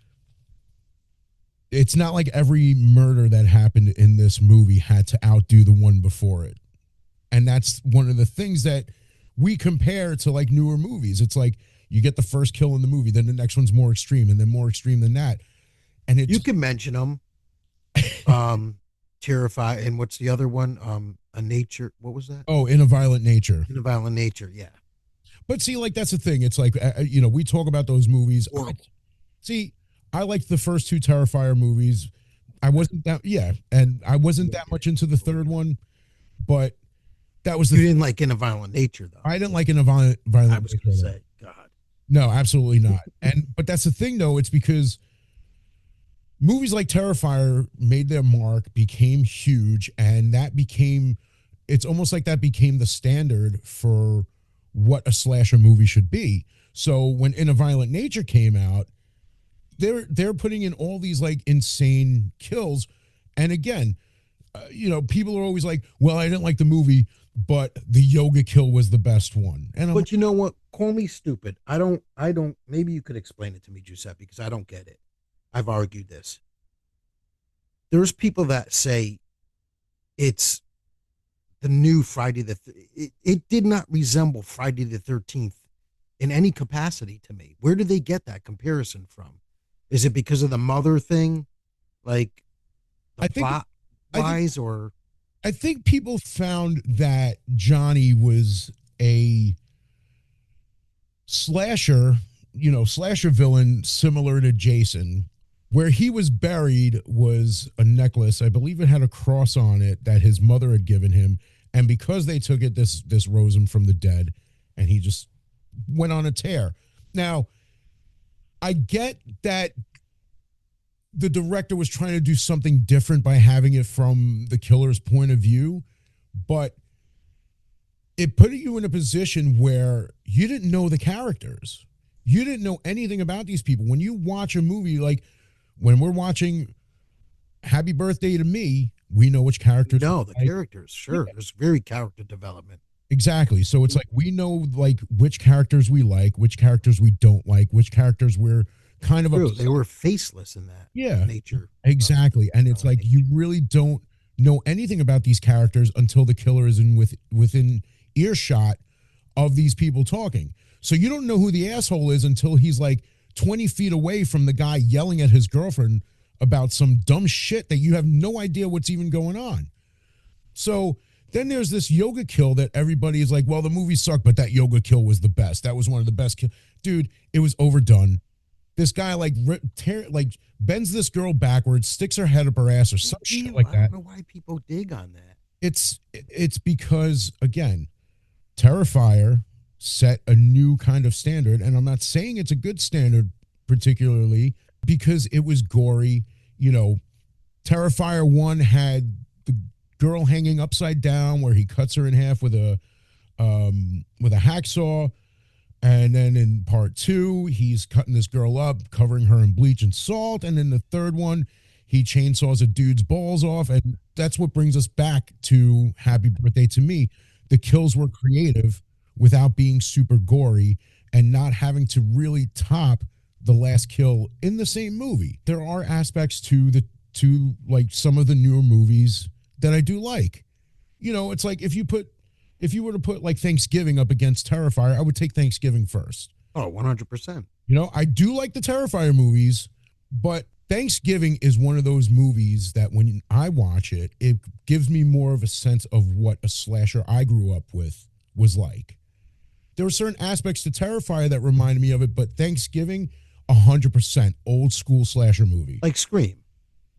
S2: it's not like every murder that happened in this movie had to outdo the one before it. And that's one of the things that we compare to like newer movies. It's like you get the first kill in the movie, then the next one's more extreme, and then more extreme than that. And
S1: You
S2: it's
S1: can mention them. Um, Terrify, and what's the other one? A nature. What was that?
S2: oh, in a violent nature.
S1: In a violent nature. Yeah,
S2: But see, like that's the thing. It's like we talk about those movies.
S1: horrible.
S2: See, I liked the first two Terrifier movies. I wasn't that yeah, and I wasn't
S1: Yeah,
S2: that much into the third one, but that was
S1: you didn't like In a Violent Nature, though.
S2: I didn't like in a
S1: I
S2: violent
S1: was
S2: nature
S1: gonna
S2: at all.
S1: say, God,
S2: No, absolutely not. And but that's the thing though, it's because movies like Terrifier made their mark, became huge, and that became it's almost like that became the standard for what a slasher movie should be. So when In a Violent Nature came out, they're putting in all these like insane kills, and again, people are always like, "Well, I didn't like the movie, but the yoga kill was the best one." And I'm like,
S1: but you know what? Call me stupid. I don't. I don't. Maybe you could explain it to me, Giuseppe, because I don't get it. I've argued this. There's people that say it's the new Friday it did not resemble Friday the 13th in any capacity to me. Where did they get that comparison from? Is it because of the mother thing, like the
S2: I think
S1: plot
S2: I think
S1: wise, or
S2: I think people found that Johnny was a slasher, slasher villain similar to Jason. Where he was buried was a necklace. I believe it had a cross on it that his mother had given him. And because they took it, this rose him from the dead, and he just went on a tear. Now, I get that the director was trying to do something different by having it from the killer's point of view, but it put you in a position where you didn't know the characters. You didn't know anything about these people. When you watch a movie, like when we're watching Happy Birthday to Me, we know which characters we
S1: No, the
S2: like.
S1: characters,
S2: Yeah,
S1: sure. There's very character development.
S2: exactly. So it's like we know like which characters we like, which characters we don't like, which characters we're kind of
S1: True. They
S2: upset.
S1: were faceless in that
S2: Yeah,
S1: nature,
S2: exactly. And it's like
S1: nature.
S2: you really don't know anything about these characters until the killer is within earshot of these people talking. So you don't know who the asshole is until he's like 20 feet away from the guy yelling at his girlfriend about some dumb shit that you have no idea what's even going on. So then there's this yoga kill that everybody is like, well, the movie sucked, but that yoga kill was the best. That was one of the best kills. Dude, it was overdone. This guy like bends this girl backwards, sticks her head up her ass or some shit
S1: Ew,
S2: like
S1: I don't
S2: that.
S1: know why people dig on that.
S2: It's because again, Terrifier set a new kind of standard, and I'm not saying it's a good standard particularly because it was gory. You know, Terrifier 1 had the girl hanging upside down where he cuts her in half with a hacksaw. And then in part 2, he's cutting this girl up, covering her in bleach and salt. And in the third one, he chainsaws a dude's balls off. And that's what brings us back to Happy Birthday to Me. The kills were creative without being super gory and not having to really top the last kill in the same movie. There are aspects to like some of the newer movies that I do like. You know, it's like if you were to put like Thanksgiving up against Terrifier, I would take Thanksgiving first.
S1: Oh, 100%.
S2: You know, I do like the Terrifier movies, but Thanksgiving is one of those movies that when I watch it, it gives me more of a sense of what a slasher I grew up with was like. There were certain aspects to Terrifier that reminded me of it, but Thanksgiving, 100% old school slasher movie.
S1: Like Scream,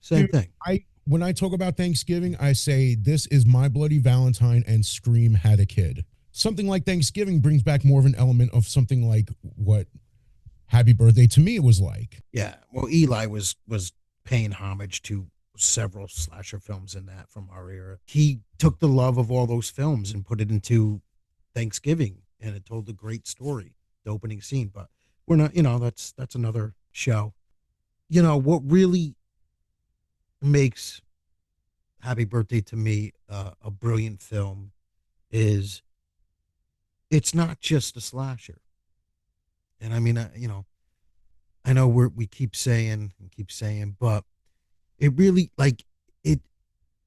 S1: same
S2: Dude,
S1: thing.
S2: I when I talk about Thanksgiving, I say this is My Bloody Valentine and Scream had a kid. Something like Thanksgiving brings back more of an element of something like what Happy Birthday to Me was like.
S1: Yeah. Well, Eli was paying homage to several slasher films in that from our era. He took the love of all those films and put it into Thanksgiving, and it told a great story, the opening scene. But we're not, that's another show. What really makes Happy Birthday to Me a brilliant film is it's not just a slasher. And I mean, I know we keep saying and keep saying, but it really like it.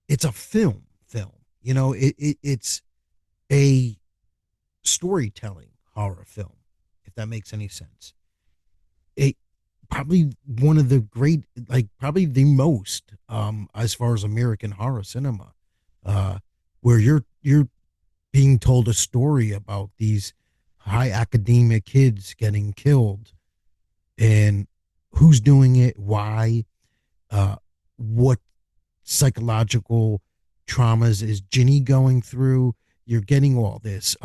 S1: It's a film. It's a storytelling horror film, if that makes any sense. It probably one of the great, like probably the most, as far as American horror cinema, uh, where you're being told a story about these high academia kids getting killed and who's doing it, why, what psychological traumas is Ginny going through. You're getting all this.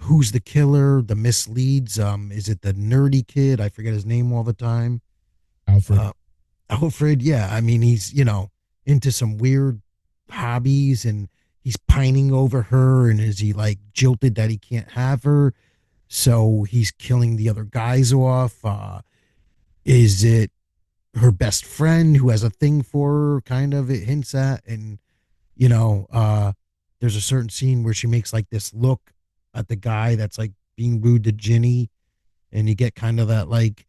S1: Who's the killer? The misleads. Is it the nerdy kid? I forget his name all the time.
S2: Alfred.
S1: Uh, Alfred. Yeah, I mean he's into some weird hobbies and he's pining over her. And is he like jilted that he can't have her? So he's killing the other guys off. Is it her best friend who has a thing for her? Kind of it hints at, and you know, uh, there's a certain scene where she makes like this look at the guy that's like being rude to Ginny, and you get kind of that like,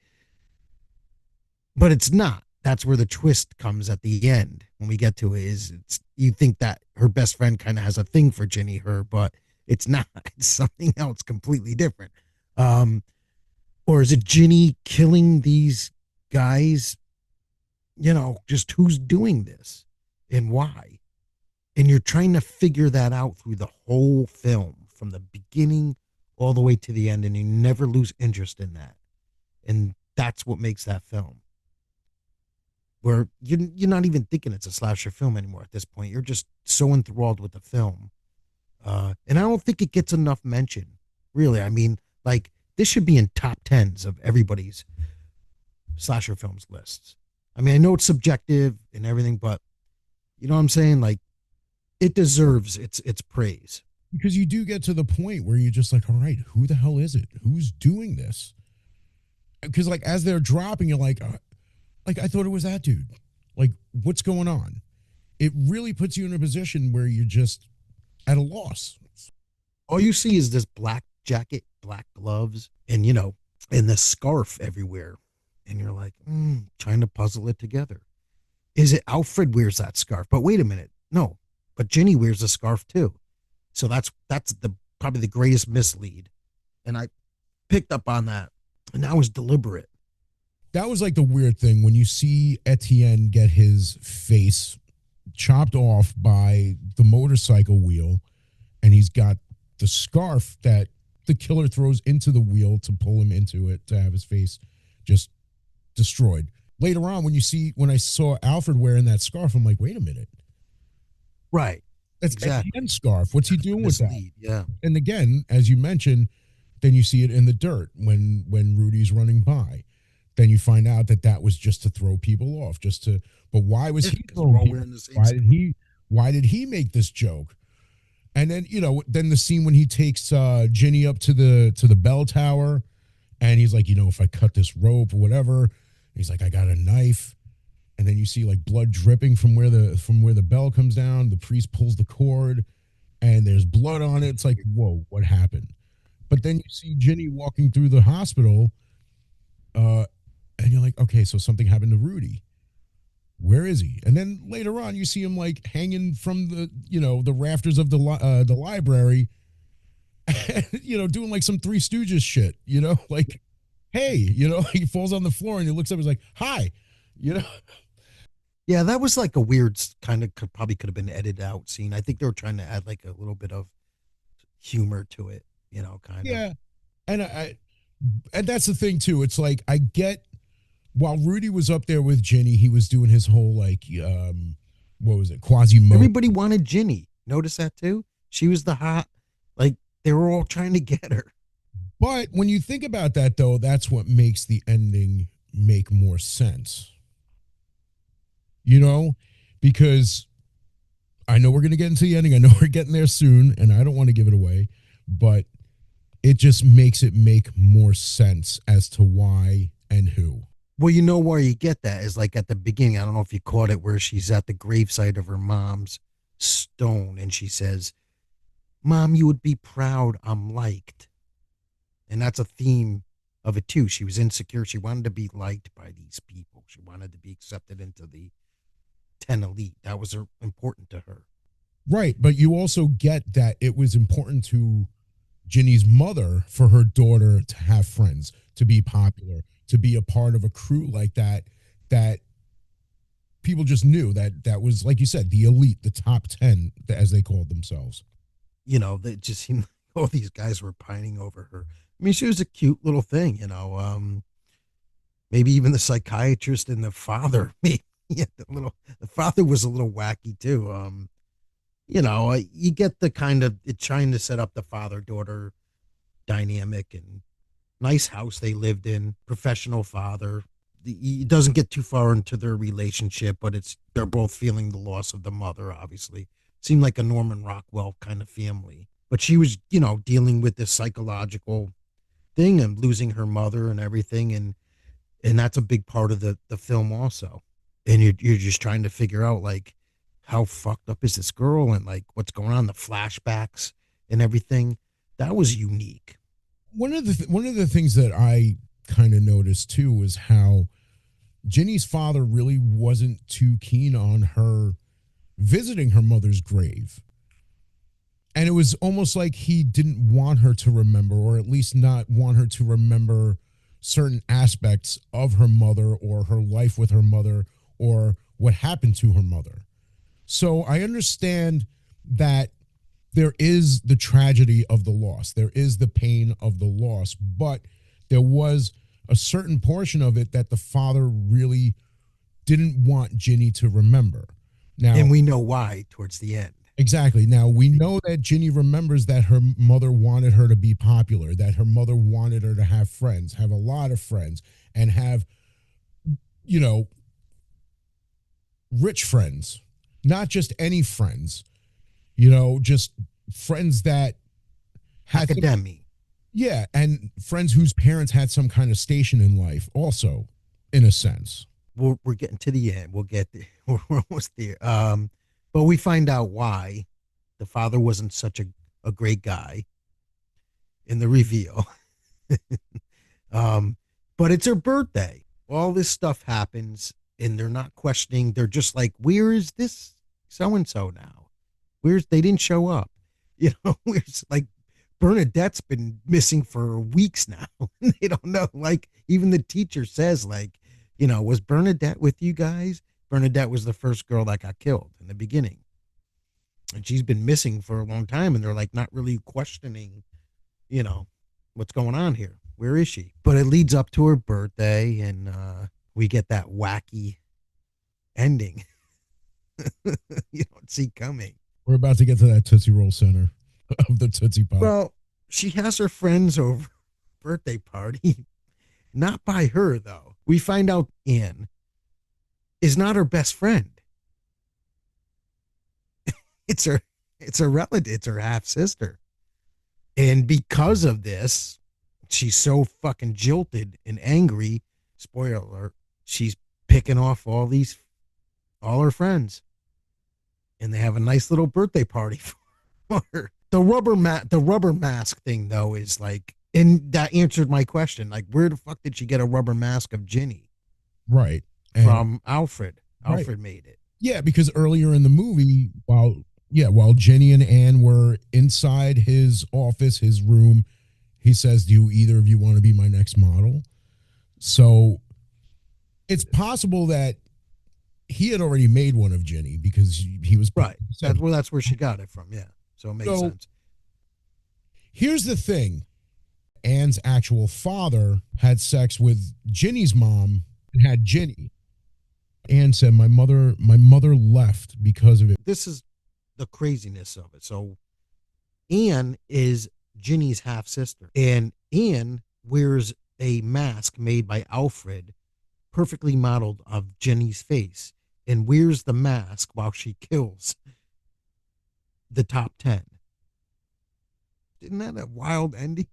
S1: but it's not. That's where the twist comes at the end when we get to it. Is it's you think that her best friend kind of has a thing for Ginny, but it's not. It's something else completely different. Um, or is it Ginny killing these guys? Just who's doing this and why? And you're trying to figure that out through the whole film from the beginning all the way to the end, and you never lose interest in that. And that's what makes that film. Where you're not even thinking it's a slasher film anymore at this point. You're just so enthralled with the film. And I don't think it gets enough mention, really. I mean, like, this should be in top tens of everybody's slasher films lists. I mean, I know it's subjective and everything, but you know what I'm saying? Like, it deserves its praise.
S2: Because you do get to the point where you're just like, all right, who the hell is it? Who's doing this? Because like as they're dropping, you're like I thought it was that dude. Like, what's going on? It really puts you in a position where you're just at a loss.
S1: All you see is this black jacket, black gloves, and and the scarf everywhere. And you're like, trying to puzzle it together. Is it Alfred wears that scarf? But wait a minute. No. But Ginny wears a scarf too. So that's the probably the greatest mislead. And I picked up on that. And that was deliberate.
S2: That was like the weird thing when you see Etienne get his face chopped off by the motorcycle wheel, and he's got the scarf that the killer throws into the wheel to pull him into it to have his face just destroyed. Later on, when I saw Alfred wearing that scarf, I'm like, wait a minute,
S1: Right.
S2: that's
S1: Exactly.
S2: Etienne's scarf. What's he
S1: That's the
S2: doing with that?
S1: mislead. Yeah.
S2: And again, as you mentioned, then you see it in the dirt when Rudy's running by. Then you find out that that was just to throw people off, just to. But why was
S1: Yeah.
S2: he
S1: Because we're
S2: throwing
S1: all
S2: people?
S1: wearing the same
S2: Why
S1: stuff.
S2: did he? Why did he make this joke? And then then the scene when he takes Ginny up to the bell tower, and he's like, if I cut this rope or whatever, he's like, I got a knife, and then you see like blood dripping from where the bell comes down. The priest pulls the cord, and there's blood on it. It's like, whoa, what happened? But then you see Ginny walking through the hospital, uh, and you're like, okay, so something happened to Rudy. Where is he? And then later on, you see him like hanging from the rafters of the library, doing like some Three Stooges shit. Like, hey, he falls on the floor and he looks up. He's like, hi, you know.
S1: Yeah, that was like a weird kind of probably could have been edited out scene. I think they were trying to add like a little bit of humor to it, kind of.
S2: Yeah, and and that's the thing too. It's like I get while Rudy was up there with Ginny, he was doing his whole like what was it, Quasimodo.
S1: Everybody wanted Ginny. Notice that too? She was the hot, like they were all trying to get her.
S2: But when you think about that, though, that's what makes the ending make more sense. You know, because I know we're going to get into the ending. I know we're getting there soon, and I don't want to give it away, but it just makes it make more sense as to why and who.
S1: Well, you know where you get that is like at the beginning. I don't know if you caught it, where she's at the gravesite of her mom's stone, and she says, "Mom, you would be proud I'm liked," and that's a theme of it too. She was insecure. She wanted to be liked by these people. She wanted to be accepted into the 10 elite. That was important to her.
S2: Right. But you also get that it was important to Ginny's mother for her daughter to have friends, to be popular, to be a part of a crew like that, that people just knew that was, like you said, the elite, the top 10, as they called themselves.
S1: They just seemed like all these guys were pining over her. I mean, she was a cute little thing, maybe even the psychiatrist and the father, maybe yeah, the father was a little wacky too. You get the kind of it trying to set up the father daughter dynamic and nice house they lived in, professional father. It doesn't get too far into their relationship, but they're both feeling the loss of the mother. Obviously, seemed like a Norman Rockwell kind of family, but she was, dealing with this psychological thing and losing her mother and everything, and that's a big part of the film also. And you're just trying to figure out like how fucked up is this girl and like what's going on, the flashbacks and everything. That was unique.
S2: One of the things that I kind of noticed too was how Ginny's father really wasn't too keen on her visiting her mother's grave. And it was almost like he didn't want her to remember, or at least not want her to remember certain aspects of her mother or her life with her mother or what happened to her mother. So I understand that there is the tragedy of the loss, there is the pain of the loss, but there was a certain portion of it that the father really didn't want Ginny to remember. Now,
S1: And we know why towards the end.
S2: exactly. Now, we know that Ginny remembers that her mother wanted her to be popular, that her mother wanted her to have friends, have a lot of friends, and have, you know, rich friends, not just any friends, just friends that had some,
S1: Academy.
S2: yeah, and friends whose parents had some kind of station in life, also, in a sense.
S1: we're getting to the end. We'll get there. We're almost there. But we find out why the father wasn't such a great guy in the reveal. um, but it's her birthday. All this stuff happens, and they're not questioning. They're just like, "Where is this so and so now? Where's they didn't show up? You know, where's like Bernadette's been missing for weeks now. They don't know. Like even the teacher says, like, was Bernadette with you guys? Bernadette was the first girl that got killed in the beginning, and she's been missing for a long time. And they're like not really questioning, you know, what's going on here. Where is she? But it leads up to her birthday, and we get that wacky ending you don't see coming.
S2: We're about to get to that Tootsie Roll center of the Tootsie Pop.
S1: Well, she has her friends over birthday party. Not by her though. We find out Anne is not her best friend. It's her relative, it's her half sister. And because of this, she's so fucking jilted and angry. Spoiler alert, she's picking off all her friends. And they have a nice little birthday party for her. The rubber mask thing though is like, and that answered my question. Like, where the fuck did she get a rubber mask of Ginny?
S2: Right. And
S1: From Alfred.
S2: right.
S1: Alfred made it.
S2: Yeah, because earlier in the movie, while Jenny and Anne were inside his office, his room, he says, "Do either of you want to be my next model?" So it's possible that he had already made one of Jenny because he was
S1: Right. That's where she got it from. Yeah. So it makes
S2: so
S1: sense.
S2: here's the thing. Anne's actual father had sex with Ginny's mom and had Ginny. Anne said, my mother left because of it.
S1: This is the craziness of it. So Anne is Ginny's half sister, and Anne wears a mask made by Alfred, perfectly modeled of Ginny's face, and wears the mask while she kills the top 10. Isn't that a wild ending?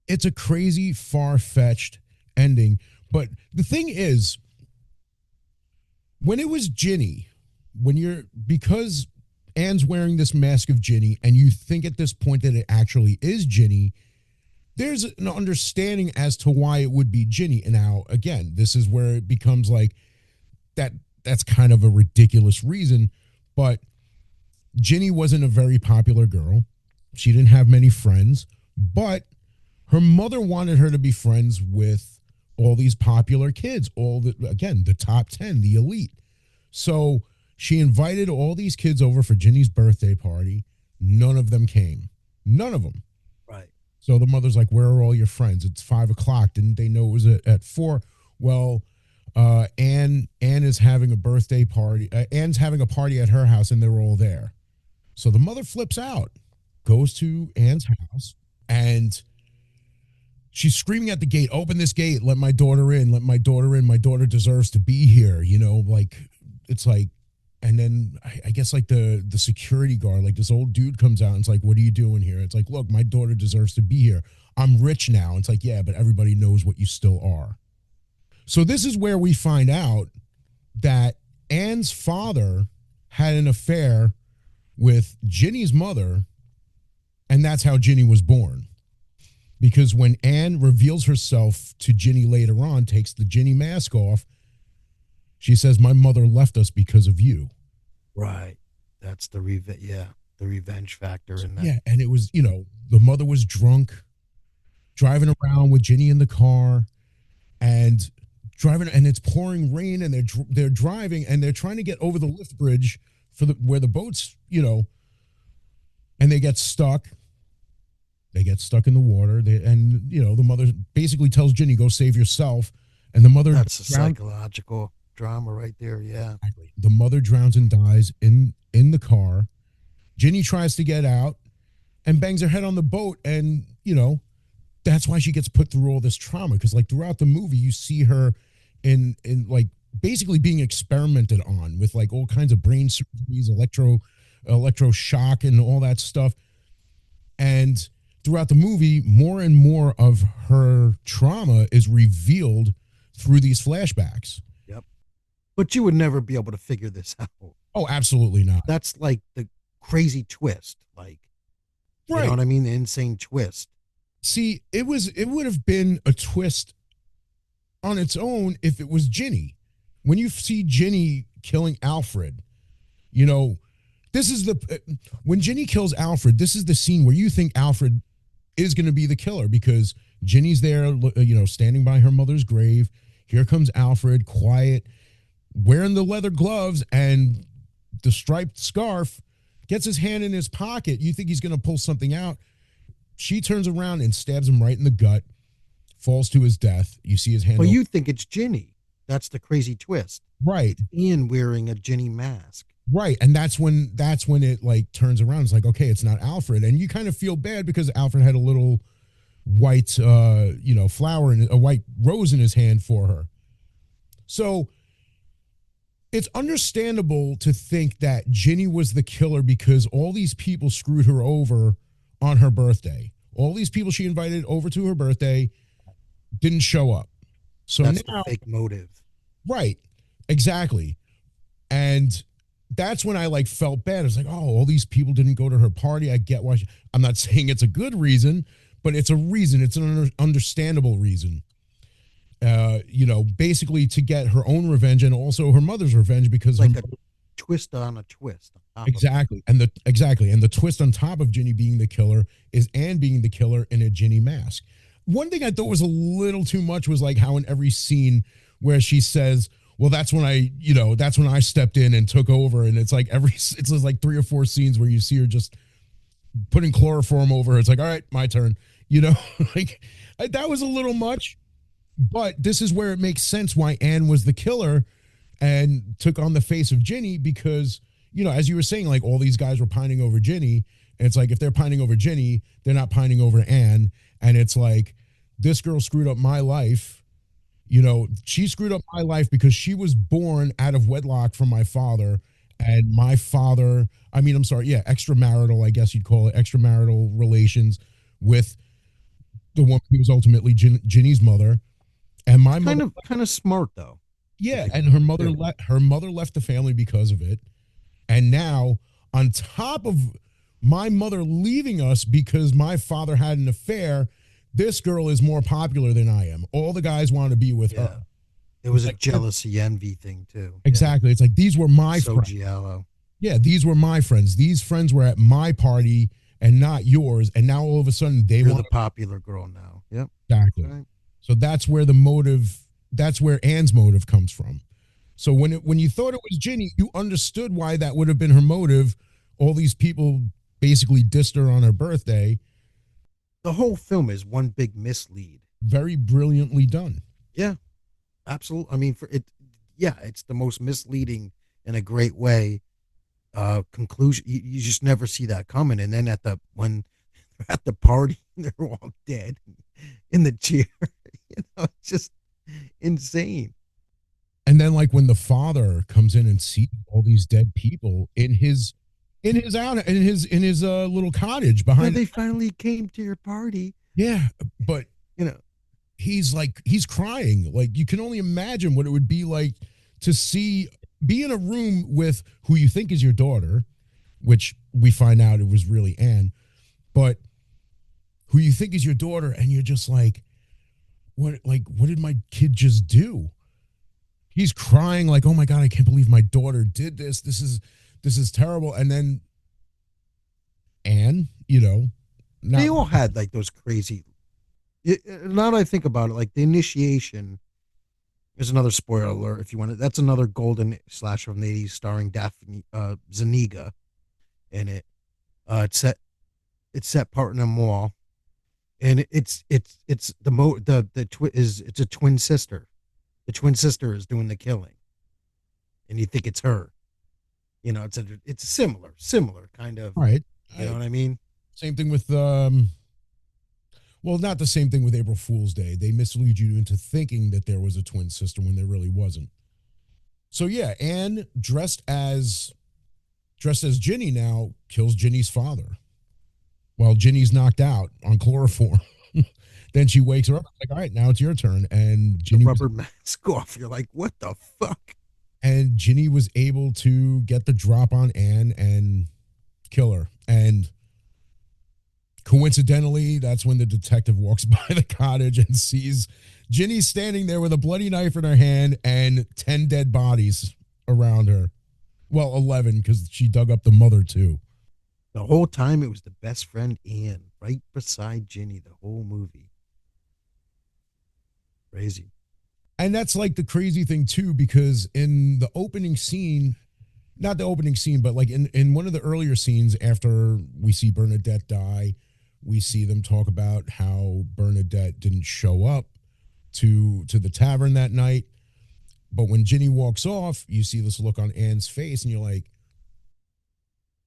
S2: It's a crazy, far-fetched ending. But the thing is, when it was Ginny, because Anne's wearing this mask of Ginny, and you think at this point that it actually is Ginny, there's an understanding as to why it would be Ginny. And now, again, this is where it becomes like that's kind of a ridiculous reason, but Ginny wasn't a very popular girl. She didn't have many friends, but her mother wanted her to be friends with all these popular kids, the top 10, the elite. So she invited all these kids over for Ginny's birthday party. None of them came. None of them.
S1: Right.
S2: So the mother's like, "Where are all your friends? It's 5 o'clock. Didn't they know it was at 4?" Well, Anne is having a birthday party. Anne's having a party at her house, and they're all there. So the mother flips out, goes to Anne's house, and she's screaming at the gate, "Open this gate, let my daughter in, let my daughter in. My daughter deserves to be here." Like it's like, and then I guess like the security guard, like this old dude comes out and it's like, "What are you doing here?" It's like, "Look, my daughter deserves to be here. I'm rich now." It's like, "Yeah, but everybody knows what you still are." So this is where we find out that Anne's father had an affair with Ginny's mother, and that's how Ginny was born. Because when Anne reveals herself to Ginny later on, takes the Ginny mask off, she says, "My mother left us because of you."
S1: Right. That's the the revenge factor in that.
S2: Yeah, and it was, the mother was drunk, driving around with Ginny in the car, and it's pouring rain, and they're driving, and they're trying to get over the lift bridge where the boats, and they get stuck. They get stuck in the water, the mother basically tells Ginny, "Go save yourself," and the mother
S1: That's a psychological drama right there. Yeah.
S2: Exactly. The mother drowns and dies in the car. Ginny tries to get out and bangs her head on the boat, and that's why she gets put through all this trauma, because like throughout the movie you see her in like basically being experimented on with like all kinds of brain surgeries, electroshock and all that stuff. And throughout the movie, more and more of her trauma is revealed through these flashbacks.
S1: Yep. But you would never be able to figure this out.
S2: Oh, absolutely not.
S1: That's like the crazy twist. Like, you know
S2: Right.
S1: what I mean? The insane twist.
S2: See, it would have been a twist on its own if it was Ginny. When you see Ginny killing Alfred, you know, this is the when Ginny kills Alfred, this is the scene where you think Alfred is going to be the killer because Ginny's there, standing by her mother's grave. Here comes Alfred, quiet, wearing the leather gloves and the striped scarf, gets his hand in his pocket. You think he's going to pull something out. She turns around and stabs him right in the gut, falls to his death. You see his hand.
S1: Well, you think it's Ginny. That's the crazy twist.
S2: Right.
S1: It's Ian wearing a Ginny mask.
S2: Right. And that's when it like turns around. It's like, okay, it's not Alfred. And you kind of feel bad because Alfred had a little white flower and a white rose in his hand for her. So it's understandable to think that Ginny was the killer because all these people screwed her over on her birthday. All these people she invited over to her birthday didn't show up. So
S1: That's the
S2: now,
S1: fake motive.
S2: right, exactly. And that's when I like felt bad. It's like, oh, all these people didn't go to her party. I get why. I'm not saying it's a good reason, but it's a reason. It's an understandable reason. Basically to get her own revenge and also her mother's revenge because her
S1: Like a twist on a twist on top of it.
S2: exactly and the twist on top of Ginny being the killer is Anne being the killer in a Ginny mask. One thing I thought was a little too much was like how in every scene where she says, well, that's when I stepped in and took over. And it's like it's like 3 or 4 scenes where you see her just putting chloroform over her. It's like, all right, my turn. Like that was a little much. But this is where it makes sense why Anne was the killer and took on the face of Ginny because, as you were saying, like all these guys were pining over Ginny. And it's like if they're pining over Ginny, they're not pining over Anne. And it's like, this girl screwed up my life. She screwed up my life because she was born out of wedlock from my father. And my father, I'm sorry, yeah, extramarital, I guess you'd call it, extramarital relations with the woman who was ultimately Ginny's mother. And
S1: It's
S2: my
S1: kind
S2: mother,
S1: of kind of smart though. If
S2: yeah,
S1: you
S2: and
S1: do.
S2: her mother left the family because of it. And now, on top of my mother leaving us because my father had an affair, this girl is more popular than I am. All the guys want to be with her.
S1: Yeah. It
S2: It's
S1: was a
S2: like
S1: jealousy envy thing too. Yeah.
S2: exactly. It's like these were my
S1: So
S2: friends.
S1: Giallo.
S2: Yeah, these were my friends. These friends were at my party and not yours. And now all of a sudden they
S1: You're the
S2: want
S1: popular girl now. Yep.
S2: to exactly.
S1: Right.
S2: So that's where the motive. That's where Anne's motive comes from. So when you thought it was Ginny, you understood why that would have been her motive. All these people basically dissed her on her birthday.
S1: The whole film is one big mislead.
S2: Very brilliantly done.
S1: Yeah. Absolutely. I mean, for it, yeah, it's the most misleading in a great way. Conclusion. You just never see that coming, and then at the party, they're all dead in the chair. It's just insane.
S2: And then like when the father comes in and sees all these dead people in his little cottage
S1: Yeah,
S2: behind.
S1: they finally came to your party.
S2: Yeah, but
S1: You know,
S2: he's crying. Like you can only imagine what it would be like to be in a room with who you think is your daughter, which we find out it was really Anne, but who you think is your daughter, and you're just what did my kid just do? He's crying like, oh my God, I can't believe my daughter did this. This is terrible. And then Anne,
S1: they
S2: not
S1: all had like those crazy. Now that I think about it, like the initiation is another spoiler alert. If you want to, that's another golden slasher from the '80s starring Daphne Zaniga in it. It's set part in a mall, and it's it's a twin sister. The twin sister is doing the killing, and you think it's her. It's similar kind of.
S2: right.
S1: You know what I mean?
S2: Same thing with well, not the same thing with April Fool's Day. They mislead you into thinking that there was a twin sister when there really wasn't. So yeah, Anne dressed as Ginny now kills Ginny's father while Ginny's knocked out on chloroform. Then she wakes her up like, all right, now it's your turn. And
S1: The rubber mask off. You're like, what the fuck?
S2: and Ginny was able to get the drop on Anne and kill her. And coincidentally, that's when the detective walks by the cottage and sees Ginny standing there with a bloody knife in her hand and 10 dead bodies around her. Well, 11 because she dug up the mother too.
S1: The whole time it was the best friend Anne right beside Ginny the whole movie. Crazy.
S2: And that's like the crazy thing too, because in the opening scene, not the opening scene, but like in one of the earlier scenes after we see Bernadette die, we see them talk about how Bernadette didn't show up to the tavern that night. But when Ginny walks off, you see this look on Anne's face, and you're like,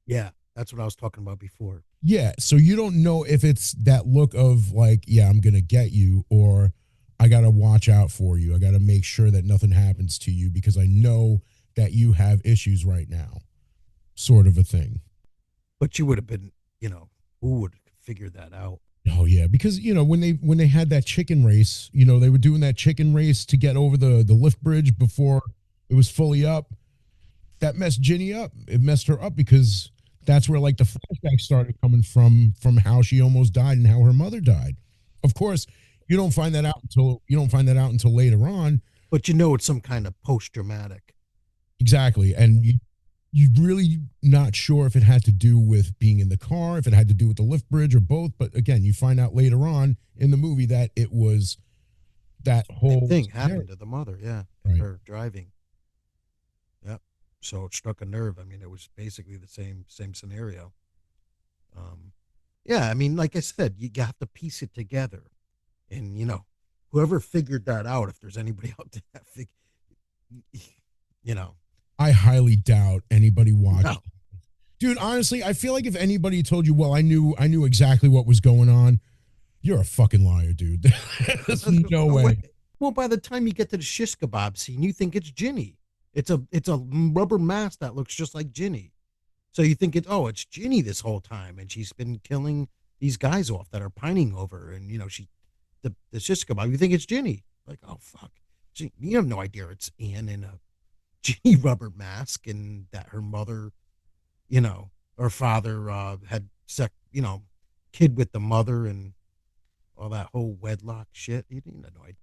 S1: Yeah, that's what I was talking about before.
S2: yeah. So you don't know if it's that look of like, yeah, I'm gonna get you, or I gotta watch out for you. I gotta make sure that nothing happens to you because I know that you have issues right now, sort of a thing.
S1: But you would have been, who would figure that out?
S2: Oh yeah, because when they had that chicken race, they were doing that chicken race to get over the lift bridge before it was fully up. That messed Ginny up. It messed her up because that's where like the flashback started coming from how she almost died and how her mother died. Of course, you don't find that out until later on.
S1: But it's some kind of post dramatic.
S2: Exactly, and you really not sure if it had to do with being in the car, if it had to do with the lift bridge or both. But again, you find out later on in the movie that it was that
S1: Same
S2: whole
S1: thing
S2: scenario.
S1: happened to the mother, yeah, in
S2: Right.
S1: her driving. Yep. So it struck a nerve. I mean, it was basically the same scenario. Um, yeah, I mean, like I said, you have to piece it together, and whoever figured that out, if there's anybody out there that you know,
S2: I highly doubt anybody watched.
S1: no,
S2: Dude, honestly, I feel like if anybody told you, well, I knew exactly what was going on, you're a fucking liar, dude. There's
S1: there's
S2: no
S1: no way.
S2: way.
S1: Well, by the time you get to the shish kebab scene, you think it's Ginny. It's a rubber mask that looks just like Ginny. So you think it's Ginny this whole time, and she's been killing these guys off that are pining over, her, and the shish kebab. You think it's Ginny? Like, oh fuck, you have no idea it's Anne in a Ginny rubber mask, and that her mother, her father had kid with the mother, and all that whole wedlock shit. You didn't have no idea.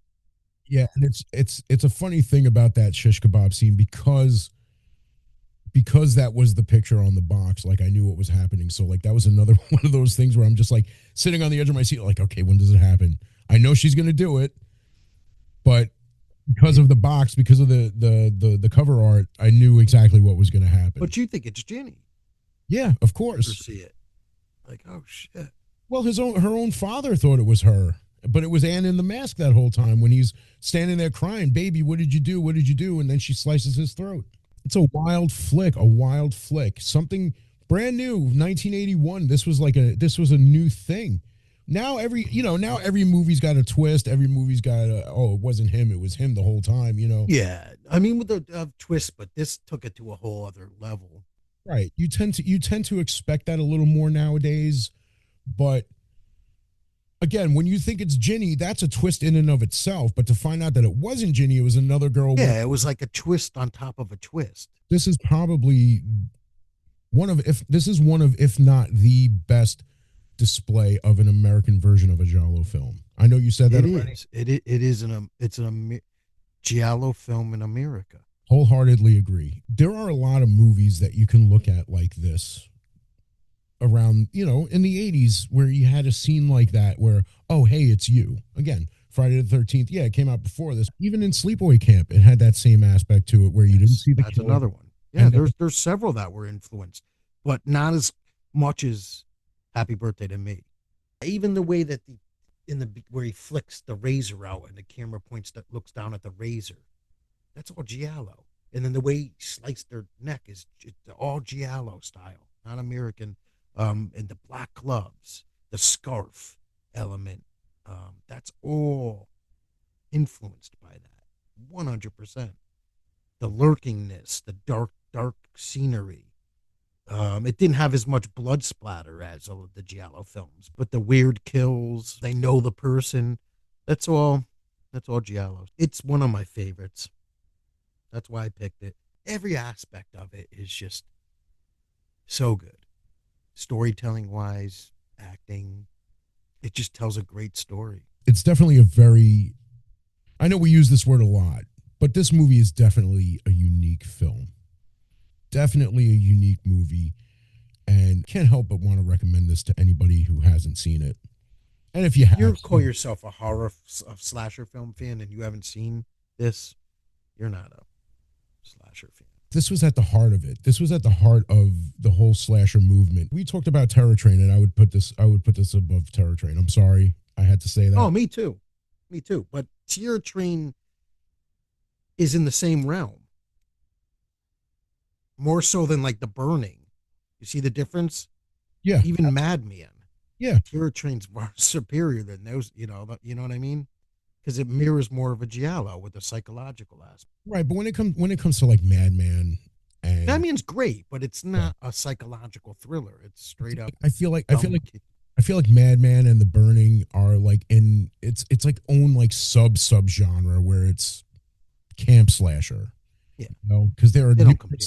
S2: Yeah, and it's a funny thing about that shish kebab scene because that was the picture on the box. Like I knew what was happening, so like that was another one of those things where I'm just like sitting on the edge of my seat, like, okay, when does it happen? I know she's gonna do it, but because of the box, because of the cover art, I knew exactly what was gonna happen.
S1: But you think it's Ginny?
S2: Yeah, of
S1: Or
S2: course.
S1: see it? Like, oh shit.
S2: Well, her own father thought it was her, but it was Anne in the mask that whole time when he's standing there crying, "Baby, what did you do? What did you do?" And then she slices his throat. It's a wild flick, a wild flick. Something brand new, 1981. This was a new thing. Now every movie's got a twist. Every movie's got it wasn't him, it was him the whole time.
S1: Yeah, I mean with the twist, but this took it to a whole other level.
S2: Right. You tend to expect that a little more nowadays, but again, when you think it's Ginny, that's a twist in and of itself. But to find out that it wasn't Ginny, it was another girl with.
S1: Yeah, it was like a twist on top of a twist.
S2: This is probably one of if not the best display of an American version of a Giallo film. I know you said that
S1: It
S2: already.
S1: is. It is an Giallo film in America.
S2: Wholeheartedly agree. There are a lot of movies that you can look at like this around, in the 80s where you had a scene like that where, oh, hey, it's you. Again, Friday the 13th. Yeah, it came out before this. Even in Sleepaway Camp, it had that same aspect to it where you didn't
S1: Yes,
S2: see the
S1: that's
S2: killer.
S1: another one. Yeah,
S2: And then,
S1: there's several that were influenced, but not as much as Happy Birthday to Me. Even the way that where he flicks the razor out and the camera points that looks down at the razor, that's all Giallo. And then the way he sliced their neck is all Giallo style, not American. And the black gloves, the scarf element, that's all influenced by that, 100%. The lurkingness, the dark scenery. It didn't have as much blood splatter as all of the Giallo films, but the weird kills, they know the person. That's all. That's all Giallo. It's one of my favorites. That's why I picked it. every aspect of it is just so good. Storytelling wise, acting, it just tells a great story.
S2: It's definitely a very, I know we use this word a lot, but this movie is definitely a unique film. Definitely a unique movie. And can't help but want to recommend this to anybody who hasn't seen it. And if you
S1: If
S2: have
S1: you call
S2: seen,
S1: yourself a slasher film fan and you haven't seen this, you're not a slasher fan.
S2: this was at the heart of it. This was at the heart of the whole slasher movement. We talked about Terror Train, and I would put this above Terror Train. I'm sorry, I had to say
S1: Oh,
S2: that.
S1: me too. Me too. But Tier Train is in the same realm, more so than like The Burning. You see the difference?
S2: Yeah,
S1: Even Madman.
S2: yeah,
S1: Tier Train's far superior than those, you know what I mean? Because it mirrors more of a giallo with a psychological aspect.
S2: right. But when it comes to like Madman and
S1: Madman's great, but it's
S2: yeah,
S1: not a psychological thriller. It's straight up
S2: I feel like I feel
S1: dumb.
S2: like I feel like Madman and The Burning are like in it's like own like sub genre where it's camp slasher,
S1: Yeah,
S2: because
S1: they don't compare.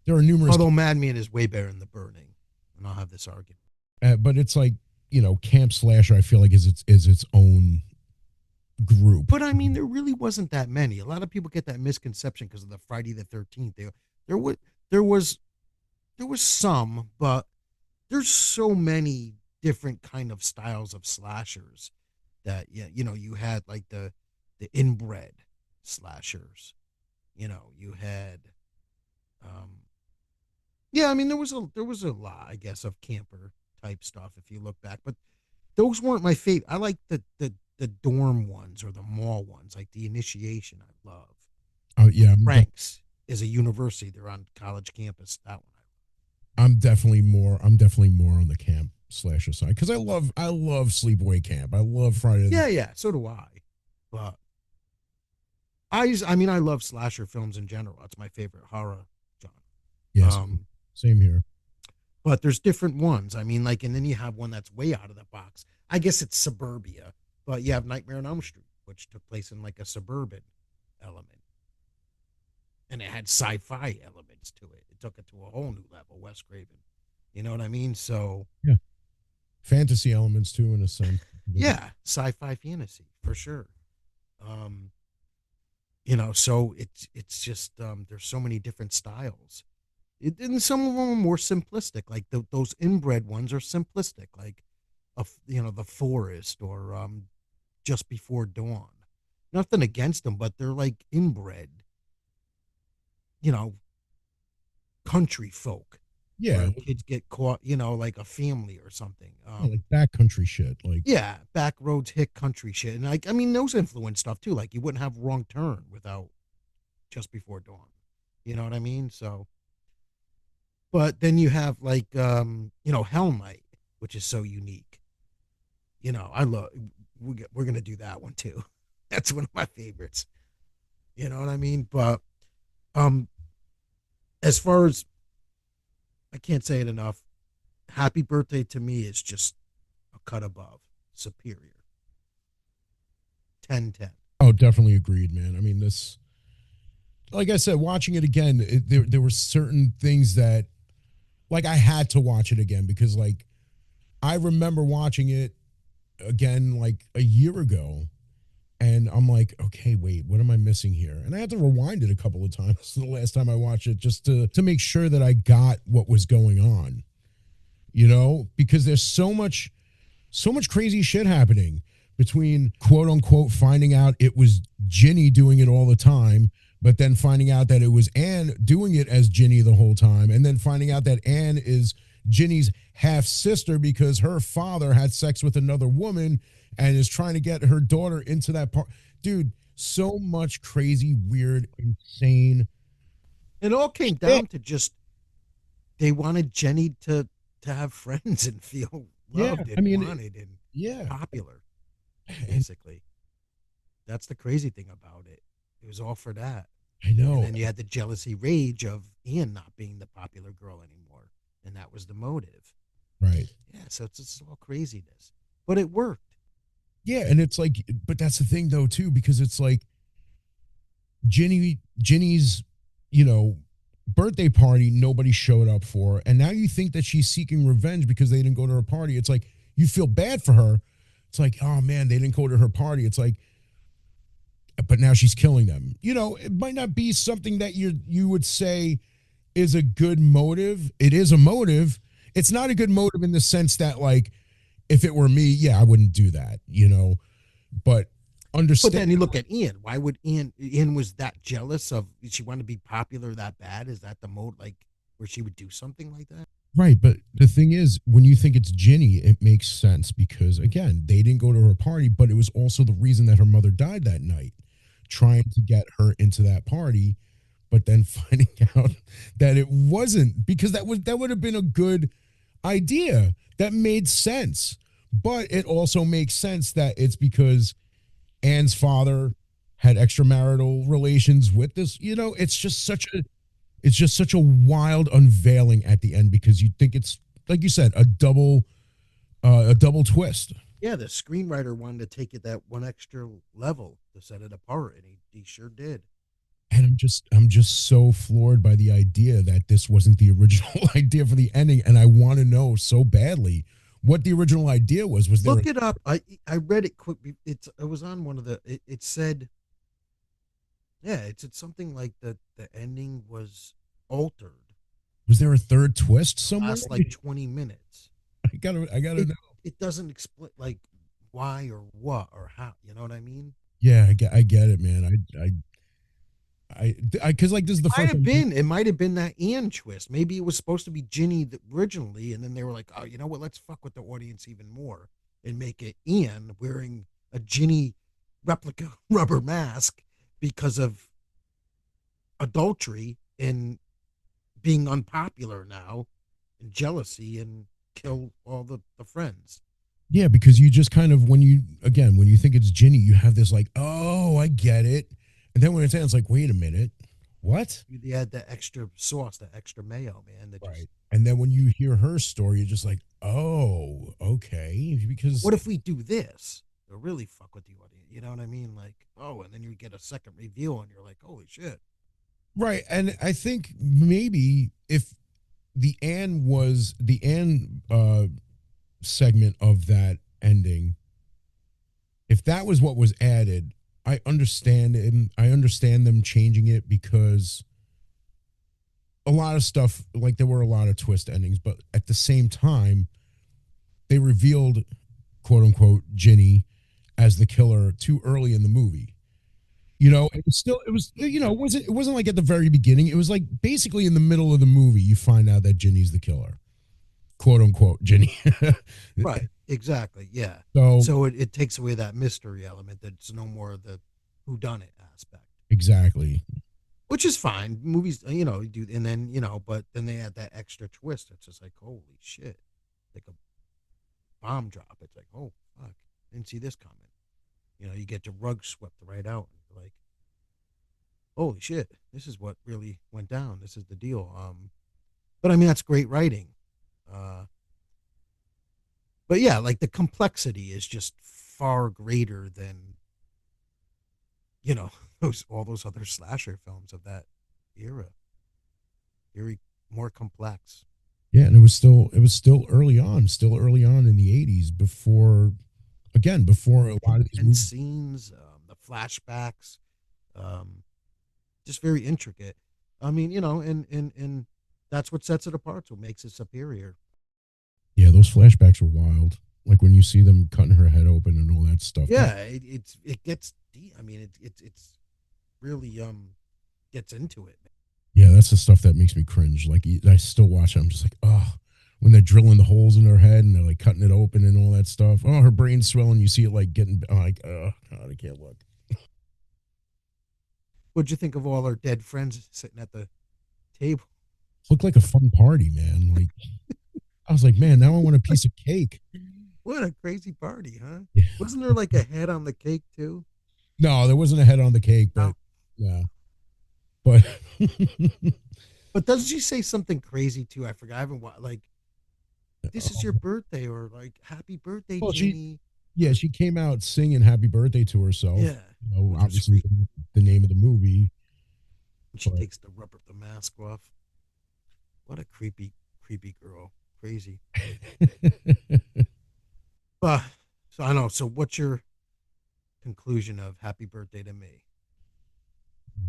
S2: there are numerous,
S1: Although Madman is way better than The Burning, and I'll have this argument.
S2: but it's like camp slasher. I feel like is its own group.
S1: But I mean, there really wasn't that many. A lot of people get that misconception because of the Friday the 13th. There was there was there was some, but there's so many different kind of styles of slashers that yeah, you had like the inbred slashers. You had um yeah, I mean there was a lot, I guess, of camper type stuff if you look back, but those weren't my favorite. I like the dorm ones or the mall ones, like the initiation. I love
S2: Oh yeah,
S1: Franks is a university. They're on college campus. That one.
S2: I'm definitely more on the camp slasher side because I love Sleepaway Camp. I love Friday.
S1: Yeah, yeah. So do I. But I mean, I love slasher films in general. That's my favorite horror genre.
S2: Yes, same here.
S1: But there's different ones. I mean, like, and then you have one that's way out of the box. I guess it's suburbia, but you have Nightmare on Elm Street, which took place in like a suburban element, and it had sci-fi elements to it. It took it to a whole new level. Wes Craven, you know what I mean? So
S2: Yeah, fantasy elements too, in a sense.
S1: yeah, sci-fi fantasy for sure. Um, so it's just there's so many different styles. And some of them are more simplistic, like those inbred ones are simplistic, like the forest or just before dawn. Nothing against them, but they're like inbred, you know, country folk
S2: Yeah,
S1: where kids get caught, like a family or something.
S2: yeah, like backcountry shit. Like
S1: Yeah, back roads hit country shit, and like I mean those influence stuff too. Like you wouldn't have Wrong Turn without Just Before Dawn. You know what I mean? So, but then you have like Hell Night, which is so unique. I love. We're gonna do that one too. That's one of my favorites. You know what I mean? But um, as far as I can't say it enough, Happy Birthday to me is just a cut above, superior. 10/10.
S2: oh, definitely agreed, man. I mean, this, like I said, watching it again, there were certain things that, like, I had to watch it again because, like, I remember watching it again like a year ago, and I'm like, okay, wait, what am I missing here? And I had to rewind it a couple of times the last time I watched it just to make sure that I got what was going on, because there's so much crazy shit happening between quote unquote finding out it was Ginny doing it all the time, but then finding out that it was Anne doing it as Ginny the whole time, and then finding out that Anne is Ginny's half sister because her father had sex with another woman and is trying to get her daughter into that part. Dude, so much crazy, weird, insane
S1: It all came
S2: shit.
S1: down to just they wanted Jenny to have friends and feel
S2: Yeah,
S1: loved
S2: I
S1: and
S2: mean,
S1: wanted and
S2: yeah,
S1: popular.
S2: and
S1: Basically, that's the crazy thing about it. It was all for that.
S2: I
S1: And
S2: know,
S1: then you had the jealousy rage of Ian not being the popular girl anymore. And that was the motive.
S2: right?
S1: Yeah, so it's all craziness. But it worked.
S2: Yeah, and it's like, but that's the thing though too, because it's like Ginny's, you know, birthday party nobody showed up for, and now you think that she's seeking revenge because they didn't go to her party. It's like you feel bad for her. It's like, oh man, they didn't go to her party. It's like, but now she's killing them. It might not be something that you would say is a good motive. It is a motive. It's not a good motive in the sense that, like, if it were me, yeah, I wouldn't do that. But
S1: But
S2: understand.
S1: then you look at Ian. Why would Ian was that jealous of she wanted to be popular that bad? Is that the mode like where she would do something like that?
S2: Right, but the thing is, when you think it's Ginny, it makes sense because again, they didn't go to her party, but it was also the reason that her mother died that night, trying to get her into that party, but then finding out that it wasn't, because that would have been a good idea. That made sense. But it also makes sense that it's because Anne's father had extramarital relations with this. It's just such a wild unveiling at the end because you think it's, like you said, a double twist.
S1: Yeah, the screenwriter wanted to take it that one extra level to set it apart, and he sure did.
S2: And I'm just so floored by the idea that this wasn't the original idea for the ending, and I want to know so badly what the original idea was. Was there
S1: Look it up. I read it quick. It was on one of the. It said, yeah, it said something like the ending was altered
S2: a third twist
S1: the
S2: somewhere?
S1: last like 20 minutes.
S2: I gotta
S1: It
S2: know.
S1: it doesn't explain like why or what or how. You know what I mean?
S2: Yeah, I get it, man. Because like this is the
S1: Might
S2: first
S1: have
S2: time.
S1: been. It might have been that Ian twist. Maybe it was supposed to be Ginny originally, and then they were like, "Oh, you know what? Let's fuck with the audience even more and make it Ian wearing a Ginny replica rubber mask because of adultery and being unpopular now, and jealousy, and kill all the friends."
S2: Yeah, because you just kind of, when you think it's Ginny, you have this like, oh, I get it, and then when it's Anne, it's like, wait a minute, what?
S1: They had that extra sauce, that extra mayo, man. That just
S2: Right. And then when you hear her story, you're just like, oh, okay. Because,
S1: what if we do this? To really fuck with the audience. You know what I mean? Like, oh, and then you get a second review and you're like, holy shit.
S2: right. And I think maybe if the Anne segment of that ending, if that was what was added, I understand it. And I understand them changing it because a lot of stuff, like there were a lot of twist endings, but at the same time, they revealed, quote unquote, Ginny as the killer too early in the movie. It wasn't like at the very beginning. It was like basically in the middle of the movie, you find out that Ginny's the killer, quote unquote, Ginny.
S1: Right. Exactly. Yeah.
S2: So,
S1: So it takes away that mystery element. That's no more the who done it aspect,
S2: exactly.
S1: which is fine. Movies, do, and then, but then they add that extra twist. It's just like, holy shit. Like a bomb drop. It's like, oh, fuck. Didn't see this coming. You get your rug swept right out. And you're like, holy shit. This is what really went down. This is the deal. But I mean, that's great writing. Uh, but yeah, like the complexity is just far greater than those all those other slasher films of that era. Very more complex.
S2: Yeah, and it was still early on in the 80s before a lot of these
S1: Intense
S2: movies.
S1: scenes, the flashbacks, um, just very intricate. I mean, and that's what sets it apart. What makes it superior.
S2: Yeah, those flashbacks were wild. Like when you see them cutting her head open and all that stuff.
S1: Yeah, it gets deep. I mean, it's really gets into it.
S2: Yeah, that's the stuff that makes me cringe. Like I still watch it. I'm just like, oh, when they're drilling the holes in her head and they're like cutting it open and all that stuff. Oh, her brain's swelling. You see it like getting, like, oh God, I can't look.
S1: What'd you think of all our dead friends sitting at the table?
S2: Looked like a fun party, man. Like I was like, man, now I want a piece of cake.
S1: What a crazy party, huh?
S2: Yeah.
S1: Wasn't there like a head on the cake too?
S2: No, there wasn't a head on the cake, but
S1: No.
S2: yeah, but
S1: But doesn't she say something crazy too? I forgot. I haven't like this is your birthday or like happy birthday,
S2: well,
S1: Ginny.
S2: yeah,
S1: Or
S2: she came out singing "Happy Birthday" to herself.
S1: yeah, which was
S2: Obviously
S1: sweet.
S2: the name of the movie,
S1: And she
S2: but
S1: takes the mask off. What a creepy girl. Crazy. So I know. So what's your conclusion of Happy Birthday to Me?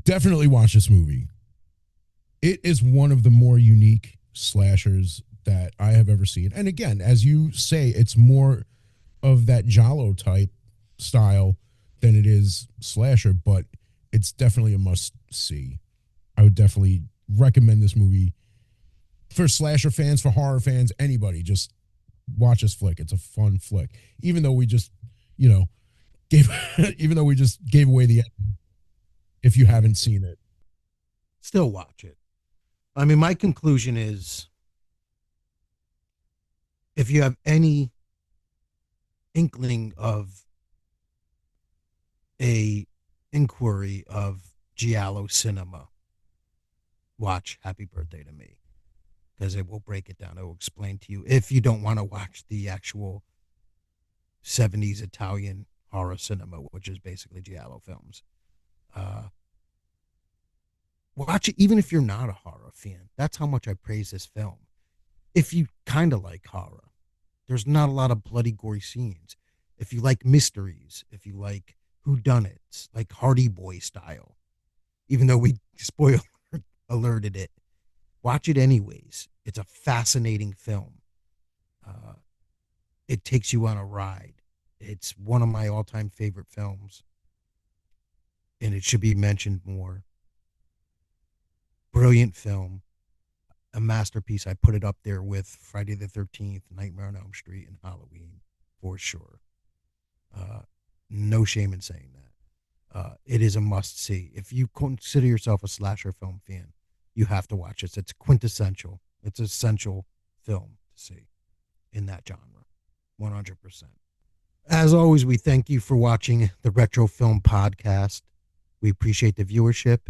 S2: Definitely watch this movie. It is one of the more unique slashers that I have ever seen. And again, as you say, it's more of that Giallo type style than it is slasher, but it's definitely a must see. I would definitely recommend this movie for slasher fans, for horror fans, anybody. Just watch this flick. It's a fun flick. Even though we just, you know, gave even though we just gave away the ending if you haven't seen it.
S1: Still watch it. I mean, my conclusion is if you have any inkling of a inquiry of Giallo cinema, watch Happy Birthday to Me because it will break it down. It will explain to you if you don't want to watch the actual 70s Italian horror cinema, which is basically Giallo films. Watch it even if you're not a horror fan. That's how much I praise this film. If you kind of like horror, there's not a lot of bloody, gory scenes. If you like mysteries, if you like whodunits, like Hardy Boy style, even though we spoiler alerted it, watch it anyways. It's a fascinating film. It takes you on a ride. It's one of my all-time favorite films, and it should be mentioned more. Brilliant film, a masterpiece. I put it up there with Friday the 13th, Nightmare on Elm Street, and Halloween for sure. No shame in saying that. It is a must see. If you consider yourself a slasher film fan, you have to watch this. It's quintessential. It's an essential film to see in that genre, 100%. As always, we thank you for watching the Retro Film Podcast. We appreciate the viewership.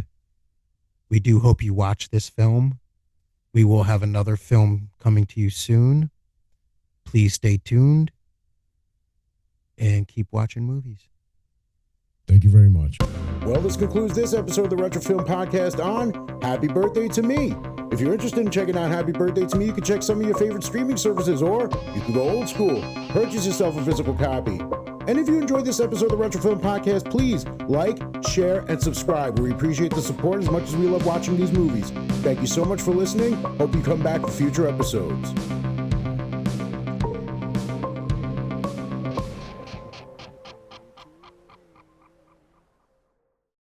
S1: We do hope you watch this film. We will have another film coming to you soon. Please stay tuned and keep watching movies.
S2: Thank you very much.
S3: Well, this concludes this episode of the Retro Film Podcast on Happy Birthday to Me. If you're interested in checking out Happy Birthday to Me, you can check some of your favorite streaming services, or you can go old school, purchase yourself a physical copy. And if you enjoyed this episode of the Retro Film Podcast, please like, share, and subscribe. We appreciate the support as much as we love watching these movies. Thank you so much for listening. Hope you come back for future episodes.